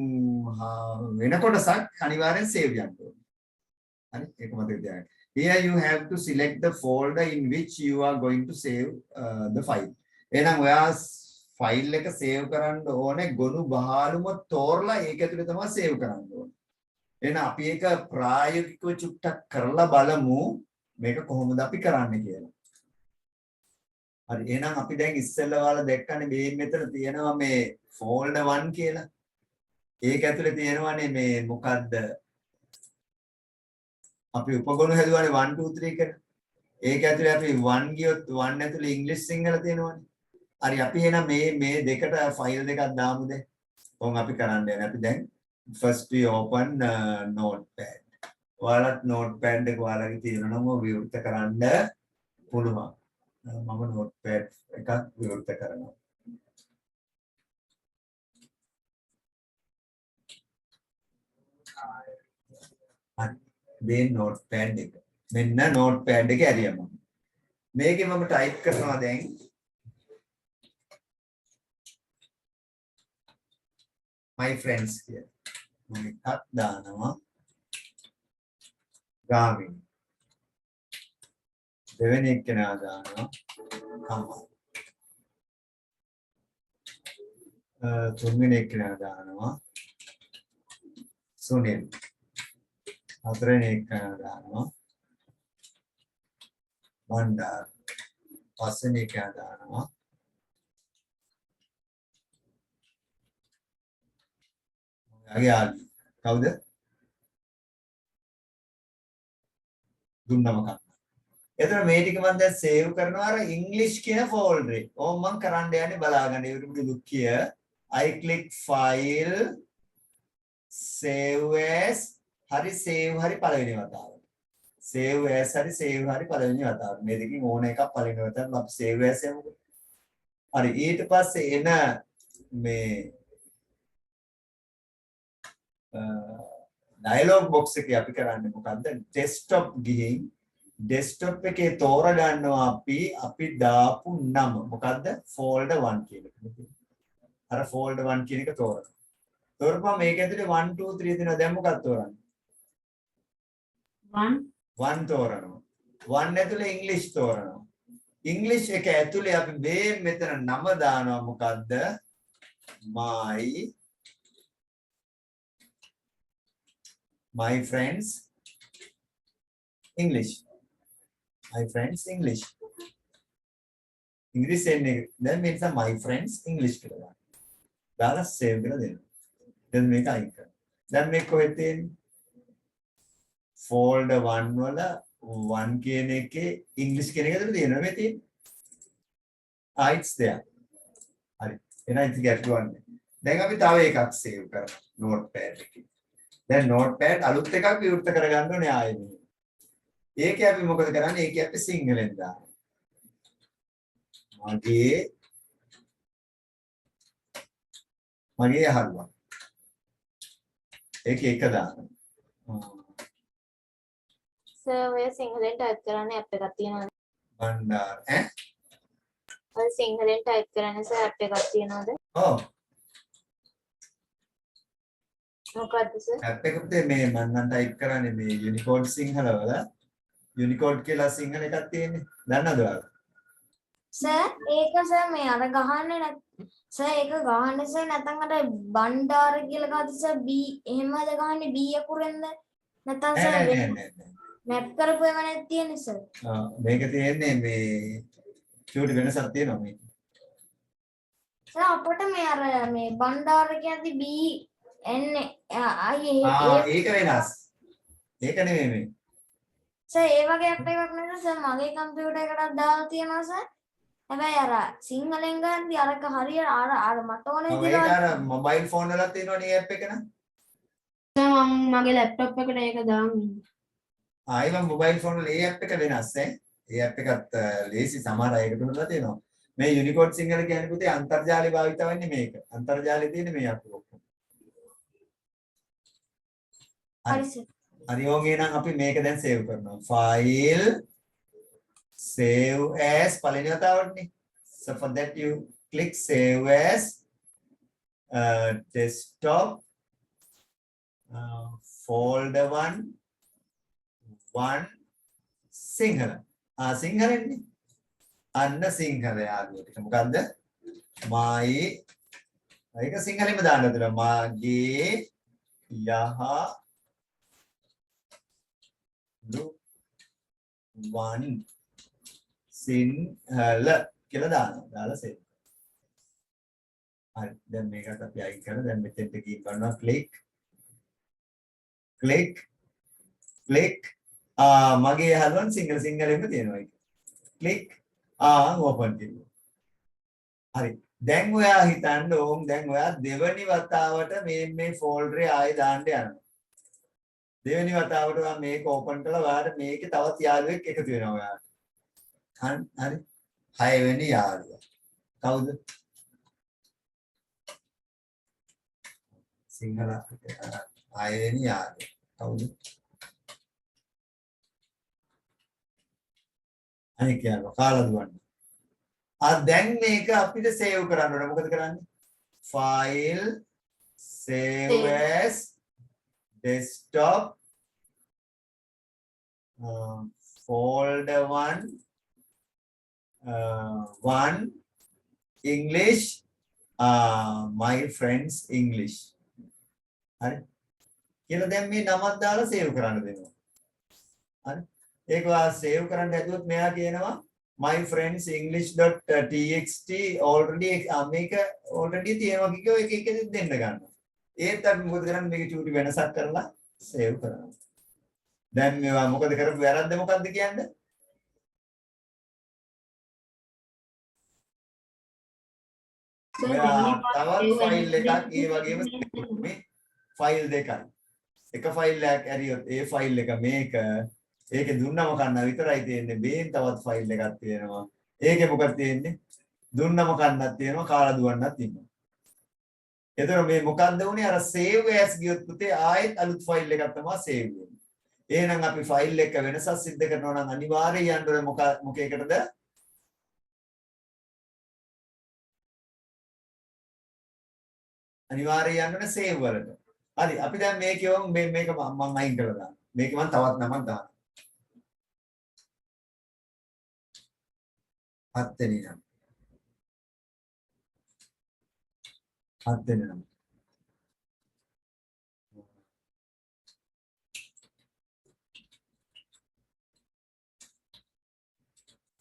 [SPEAKER 1] වෙන කොටසක් අනිවාර්යෙන් save යන්න ඕනේ. හරි ඒක මතක තියාගන්න. Here you have to select the folder in which you are going to save the file. එහෙනම් ඔයා ෆයිල් එක සේව් කරන්න ඕනේ ගොනු බහලුම තෝරලා ඒක ඇතුලේ තමයි සේව් කරන්න ඕනේ. එහෙනම් අපි ඒක ප්‍රායෝගිකව චුට්ටක් කරලා බලමු මේක කොහොමද අපි කරන්නේ කියලා. හරි එහෙනම් අපි දැන් ඉස්සෙල්ලා ඔයාලා දැක්කනේ මේ මෙතන තියෙනවා මේ folder 1 කියලා. ඒක ඇතුලේ තියෙනවානේ මේ මොකද්ද? අපි උපගොනු හැදුවානේ 1 2 3 කියලා. ඒක ඇතුලේ අපි 1 ගියොත් 1 ඇතුලේ ඉංග්‍රීසි සිංහල තියෙනවානේ. හරි අපි එහෙනම් මේ දෙකට ෆයිල් දෙකක් දාමුද? කොහොම අපි කරන්න යන්නේ? අපි දැන් first we open notepad. ඔයාලත් notepad එක ඔයාලගේ තියෙනවා නම් විවෘත කරන්න පුළුවන්. මම notepad එකක් විවෘත කරනවා. හරි. මේ notepad එක. මෙන්න notepad එක ඇරියම. මේකේ මම type කරනවා දැන් my friends here. මම එකක් දානවා. ගාමිණී. දෙවෙනි එක්කෙනා දානවා. කම්මා. තුන්වෙනි එක්කෙනා දානවා. සුනිල්. හතරවෙනි එක්කෙනා දානවා. වණ්ඩාර. පස්වෙනි එක්කෙනා දානවා. යාලි කවුද දුන්නම කන්න. එතන මේ ටික මම දැන් සේව් කරනවා අර ඉංග්ලිෂ් කියන ෆෝල්ඩර් එක. ඕම් මම කරන්න යන්නේ බලාගන්න. ඒකට look here. I click file save as හරි save හරි පළවෙනි වතාවට. save as හරි save හරි පළවෙනි වතාවට. මේ දෙකෙන් ඕන එකක් පළවෙනි වතාවට අපි save as යමුකෝ. හරි ඊට පස්සේ එන මේ dialog box එකේ අපි කරන්නේ මොකද්ද? desktop ගිහින් desktop එකේ තෝරගන්නවා අපි දාපු නම මොකද්ද? folder 1 කියන එක. අර folder 1 කියන එක තෝරනවා. තෝරපුවා මේක ඇතුලේ 1 2 3 දෙනවා. දැන් මොකක්ද තෝරන්නේ? 1 තෝරනවා. 1 ඇතුලේ english තෝරනවා. english එක ඇතුලේ අපි මේ මෙතන නම දානවා මොකද්ද? my friends English. My friends English. English එන්නේ දැන් මේ නිසා my friends English කියලා දාන්න. දාලා save කරලා දෙන්න. දැන් මේක අයින් කරන්න. දැන් මේක කොහෙද තියෙන්නේ? folder 1 වල 1 කියන එකේ English කියන එක ඇතුලේ තියෙනවා මේ තියෙන්නේ. it's there. හරි. එහෙනම් ඉතින් ගැටලුවක්. දැන් අපි තව එකක් save කරමු notepad එකේ. දැන් notepad අලුත් එකක් විවෘත කරගන්න ඕනේ ආයෙත්. ඒකේ අපි මොකද කරන්නේ? ඒකේ අපි සිංහලෙන් දානවා. මගේ අහල්වා. ඒකේ එක දානවා.
[SPEAKER 3] සර් ඔය සිංහලෙන් ටයිප් කරන්න ඇප් එකක් තියෙනවද?
[SPEAKER 1] බණ්ඩාර
[SPEAKER 3] ඔය සිංහලෙන් ටයිප් කරන්න සර් ඇප් එකක් තියෙනවද?
[SPEAKER 1] ඔව්.
[SPEAKER 3] මොකද්ද සර්?
[SPEAKER 1] ඇප් එක පුතේ මේ මම නම් ටයිප් කරන්නේ මේ Unicode සිංහල වල Unicode කියලා සිංහල එකක් තියෙන්නේ. දන්නවද ඔයාලා?
[SPEAKER 2] සර් ඒක සර් මේ අර ගහන්නේ නැත් සර් ඒක ගහන්නේ සර් නැත්නම් අර බණ්ඩාර කියලා ගහද්දි සර් B එහෙමද ගහන්නේ B අකුරෙන්ද නැත්නම් සර්
[SPEAKER 1] නෑ.
[SPEAKER 2] මැප් කරපු ඒවා නැති තියෙන්නේ සර්.
[SPEAKER 1] මේක තියෙන්නේ මේ චූටි වෙනසක් තියෙනවා මේක.
[SPEAKER 2] සර් අපිට මේ අර මේ බණ්ඩාර කියද්දි B එන්නේ
[SPEAKER 1] ඒක වෙනස්. ඒක නෙමෙයි මේ.
[SPEAKER 2] සර් ඒ වගේ ඇප් එකක් නේද සර් මගේ කම්පියුටර් එකටත් දාලා තියෙනවා සර්. හැබැයි අර සිංහලෙන් ගන්නදී අරක හරියට අර මට ඕනේ
[SPEAKER 1] ඒක
[SPEAKER 2] විදිහට
[SPEAKER 1] අර මොබයිල් ෆෝන් වල තියෙනවනේ ඇප් එක න ะ.
[SPEAKER 5] සර් මම මගේ ලැප්ටොප් එකට ඒක දාන්නේ.
[SPEAKER 1] ආයෙම මොබයිල් ෆෝන් වල ඒ ඇප් එක වෙනස් ඈ. ඒ ඇප් එකත් ලේසි සමහර අයකට උනලා තියෙනවා. මේ Unicode සිංහල කියන්නේ පුතේ අන්තර්ජාලය භාවිත වෙන්නේ මේක. අන්තර්ජාලයේ තියෙන මේ අකුරු ඔක්කොම.
[SPEAKER 2] හරි සර්.
[SPEAKER 1] හරි ඕගේ නම් අපි මේක දැන් සේව් කරනවා. file save as පළවෙනි වතාවටනේ. So for that you click save as desktop folder 1 Sinhala. සිංහලෙන්නේ. අන්න සිංහල යාළුවෝ ටික මොකද්ද? my ඒක සිංහලෙන්ම දාන්න ඕනේ. මාගේ යහළුවන් සිංහල කියලා දානවා. දාලා save. හරි. දැන් මේකට අපි අයින් කරලා දැන් මෙතෙන්ට ගිහින් බලනවා click මගේ යහළුවන් සිංහලෙන්ම තියෙනවා ඒක. click open කිව්වා. හරි. දැන් ඔයා හිතන්න ඕම් දැන් ඔයා දෙවනි වතාවට මේ ෆෝල්ඩරේ ආයෙ දාන්න යනවා. දෙවනි වතාවට ඔයා මේක ඕපන් කළා ඔයාට මේකේ තවත් යාළුවෙක් එකතු වෙනවා ඔයාට. හරි. 6 වෙනි යාළුවා. කවුද? සිංහල 6 වෙනි යාළුවා. කවුද? අනික යාළුවා කාලා දුවන්න. දැන් මේක අපිට සේව් කරන්න ඕනේ. මොකද කරන්නේ? File save as desktop folder 1 English my friends English. හරි. කියලා දැන් මේ නමක් දාලා සේව් කරන්න දෙනවා. හරි. ඒක වා සේව් කරන්න හැදුවොත් මෙයා කියනවා my friends english.txt already මේක already තියෙනවා කිව්ව එක දෙන්න ගන්නවා. ඒත් අපි මොකද කරන්නේ මේක චූටි වෙනසක් කරලා සේව් කරනවා. දැන් මේවා මොකද කරපු වැරද්ද මොකද්ද කියන්නේ? තවත් ෆයිල් එකක් ඒ වගේම මේ ෆයිල් දෙකයි. එක ෆයිල් එකක් ඇරියොත් ඒ ෆයිල් එක මේක ඒකේ දුන්නම කන්න විතරයි තියෙන්නේ. මේන් තවත් ෆයිල් එකක් තියෙනවා. ඒකේ මොකක්ද තියෙන්නේ? දුන්නම කන්නක් තියෙනවා, කාලා දුවන්නක් තියෙනවා. එතකොට මේ මොකක්ද උනේ? අර save as ගියොත් පුතේ ආයෙත් අලුත් ෆයිල් එකක් තමයි save වෙන්නේ. එහෙනම් අපි ෆයිල් එක වෙනසක් සිද්ධ කරනවා නම් අනිවාර්යයෙන් යන්න ඕනේ මොකේකටද? අනිවාර්යයෙන් යන්න ඕනේ save වලට. හරි. අපි දැන් මේක මේක මම අයින් කරලා දානවා. මේක මම තවත් නමක් දානවා. 7 වෙනි නම. 7 වෙනි නම.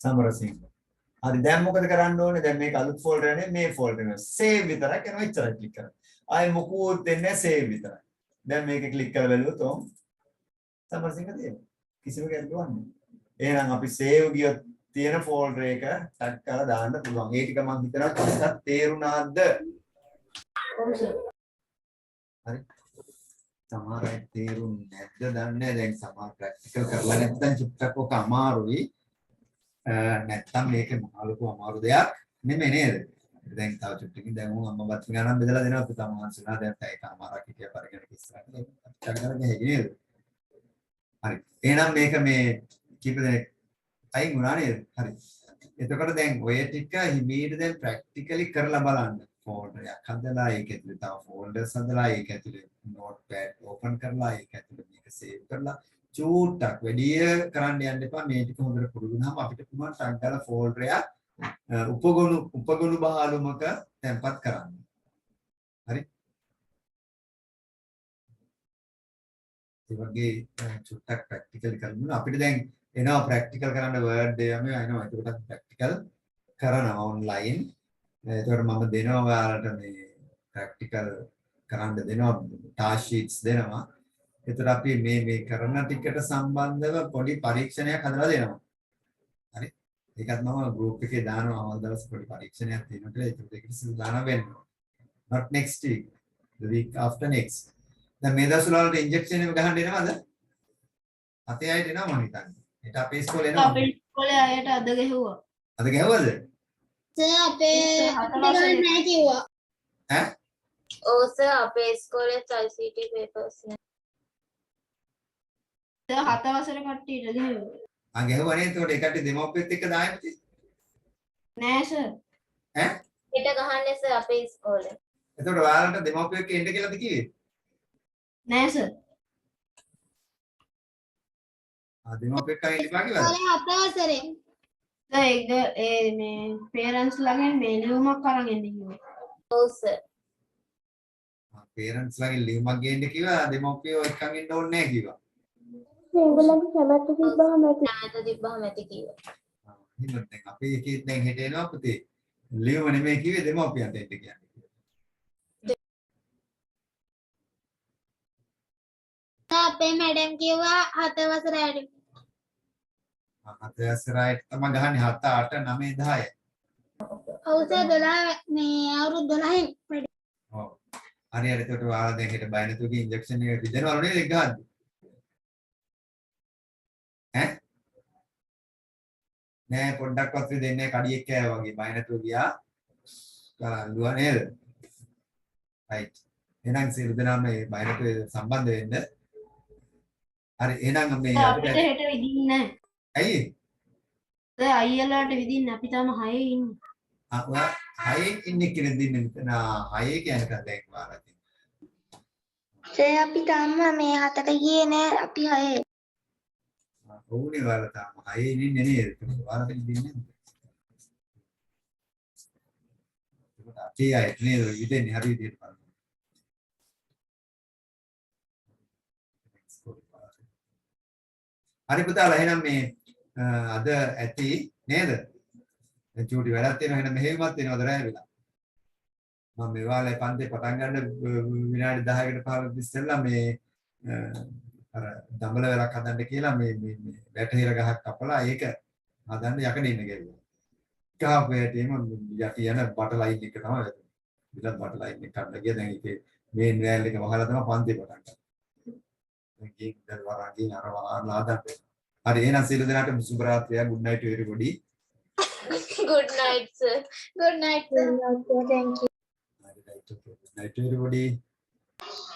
[SPEAKER 1] සමරසිංහ. හරි දැන් මොකද කරන්න ඕනේ? දැන් මේක අලුත් ෆෝල්ඩර් එකනේ මේ ෆෝල්ඩර් එක. save විතරයි කරනවා ඉච්චරයි ක්ලික් කරන්න. ආයෙ මොකුත් දෙන්නේ නැහැ save විතරයි. දැන් මේක ක්ලික් කරලා බලුවොත් ඔව් සමරසිංහ තියෙනවා. කිසිම ගැටලුවක් නැහැ. එහෙනම් අපි save ගියොත් තියෙන ෆෝල්ඩර් එක ටැග් කරලා දාන්න පුළුවන්. ඒ ටික මම හිතනවා කාටත් තේරුණාද? හරි. සමහර අය තේරුන්නේ නැද්ද දන්නේ නැහැ. දැන් සමහර ප්‍රැක්ටිකල් කරලා නැත්නම් චුට්ටක් ඔක අමාරුයි. නැත්නම් මේක මහලුකු අමාරු දෙයක් නෙමෙයි නේද? දැන් තව චුට්ටකින් දැන් උන් අම්මා බත් ගණන් බෙදලා දෙනවා පුතා මහන්සිලා දැන් ඒක අමාරක් කිය පරිගණක ඉස්සරහට ඒක චංගරගේ නේද? හරි. එහෙනම් මේක මේ කීප දෙනෙක් අයින් වුණා නේද? හරි. එතකොට දැන් ඔය ටික හිමීට දැන් ප්‍රැක්ටිකලි කරලා බලන්න. ෆෝල්ඩර් එකක් හදලා ඒක ඇතුලේ තව ෆෝල්ඩර්ස් හදලා ඒක ඇතුලේ නෝට්පැඩ් ඕපන් කරලා ඒක ඇතුලේ මේක සේව් කරලා චූට්ටක් වැඩි කරන්න යන්න එපා. මේ ටික හොඳට පුරුදු වුණාම අපිට පුළුවන් ටක් දාලා ෆෝල්ඩර් එක උපගුණු බහලුමක තැන්පත් කරන්න. හරි. ඒ වගේ චුට්ටක් ප්‍රැක්ටිකල් කරමු. අපිට දැන් එනවා ප්‍රැක්ටිකල් කරන්න වර්ඩ් එකම එනවා. ඒකට ප්‍රැක්ටිකල් කරනවා ඔන්ලයින්. ඒතකොට මම දෙනවා ඔයාලට මේ ප්‍රැක්ටිකල් කරන්න දෙනවා ටාස්ක් ෂීට්ස් දෙනවා. ඒතර අපි මේ කරන ටිකට සම්බන්ධව පොඩි පරීක්ෂණයක් හදලා දෙනවා. හරි. ඒකත් මම ගෲප් එකේ දානවා අවල් දවස් පොඩි පරීක්ෂණයක් තියෙනවා කියලා. ඒකට සූදානම් වෙන්න. not next week, the week after next. දැන් මේ දවස්වල වලට ඉන්ජෙක්ෂන් එක ගහන්න එනවද? අතේ අයට එනවා මම හිතන්නේ. ඒට අපේ ඉස්කෝලේ එනවා.
[SPEAKER 5] අපේ ඉස්කෝලේ අයට අද ගැහුවා.
[SPEAKER 1] අද ගැහුවද?
[SPEAKER 3] සර් අපේ නැහැ කිව්වා.
[SPEAKER 1] ඈ?
[SPEAKER 3] ඔව් සර් අපේ ඉස්කෝලේ ICT papers නෑ.
[SPEAKER 5] සර් 7 වසර කට්ටියට ගැහුවා.
[SPEAKER 1] ගැහුවා නේද? ඒකට ඒ කට්ටිය දෙමව්පියොත් එක්ක දාන්නේ
[SPEAKER 5] නෑ සර්.
[SPEAKER 1] ඈ?
[SPEAKER 3] ඊට ගහන්නේ සර් අපේ ඉස්කෝලේ.
[SPEAKER 1] එතකොට ඔයාලට දෙමව්පියෝ එක්ක එන්න කියලාද කිව්වේ?
[SPEAKER 5] නෑ සර්.
[SPEAKER 1] දෙමව්පියෝ එක්ක එන්න ඉපා කිව්වද?
[SPEAKER 3] අපේ වසරේ.
[SPEAKER 5] සර් ඒක මේ පේරන්ට්ස් ළඟින් මේ ලියුමක් අරන් එන්න කිව්වා.
[SPEAKER 3] ඔව් සර්.
[SPEAKER 1] පේරන්ට්ස් ලාගේ ලියුමක් ගේන්න කිව්වා දෙමව්පියෝ එක්කන් ඉන්න ඕනේ නැහැ කිව්වා.
[SPEAKER 4] මේගොල්ලන්ගේ කැමැත්ත තිබ්බහම ඇති.
[SPEAKER 3] නැවත තිබ්බහම ඇති කිව්වා.
[SPEAKER 1] එහෙනම් දැන් අපි එකේ දැන් හෙට එනවා පුතේ. ලියුම නෙමෙයි කිව්වේ දෙමව්පියන්ට එන්න කියන්නේ.
[SPEAKER 3] අපේ මැඩම් කිව්වා 7 වසරට.
[SPEAKER 1] හතරසරාയിട്ട് තමයි ගහන්නේ 7 8 9 10.
[SPEAKER 3] ඔව් සර් 12 මේ අවුරුදු 12න්
[SPEAKER 1] ඔව්. හරි හරි එතකොට ඔයාලා දැන් හෙට බය නැතුව ගිහින් ඉන්ජෙක්ෂන් එක දෙනවලු නේද ඒක ගහද්දි? ඈ? නෑ පොඩ්ඩක්වත් දෙන්නේ කඩියෙක් කෑවා වගේ බය නැතුව ගියා. කරල්ලුවා නේද? right. එහෙනම් සියලු දෙනාම මේ බය නැතුව සම්බන්ධ වෙන්න. හරි එහෙනම් මේ
[SPEAKER 5] අපිට හෙට විදින්නේ නැහැ.
[SPEAKER 1] ඇයි?
[SPEAKER 5] සර් අයියලාට විදින්නේ අපි තාම 6 ඉන්නේ.
[SPEAKER 1] ඔයා 6 ඉන්නේ කියලා දින්නේ මෙතන 6 කියනකම් දැන් වාලා තියෙනවා.
[SPEAKER 4] සර් අපි තාම මේ 7ට ගියේ නෑ අපි 6.
[SPEAKER 1] ඔව්නේ වාලා තාම 6 ඉන්නේ නේද? ඒක වාලා දෙන්නේ නේද? ඒක අපි අය නේද ඉතින් හරි විදියට බලන්න. හරි පුතාලා එහෙනම් මේ අද ඇති නේද? දැන් චූටි වැඩක් තියෙනවා එහෙනම් මෙහෙමත් වෙනවද රැ වෙලා? මම මේ වාලේ පන්තිේ පටන් ගන්න විනාඩි 10කට 15කට ඉස්සෙල්ලා මේ අර දඹල වෙලක් හදන්න කියලා මේ වැටහිර ගහක් කපලා ඒක හදන්න යකඩ ඉන්න ගෙල්ල. කාපේටේම යටි යන බට ලයින් එක තමයි වැටෙන්නේ. විලත් බට ලයින් එක කඩලා ගියා දැන් ඒකේ මේන් වෑල් එක වහලා තමයි පන්තිේ පටන් ගන්නේ. දැන් ගේක් දැන් වරාගෙන අර වහලා හදන්න. හරි එහෙනම් සියලු දෙනාට සුබ රාත්‍රියක් good night everybody.
[SPEAKER 3] good night sir. Good night sir.
[SPEAKER 4] Thank you.
[SPEAKER 1] Good night everybody.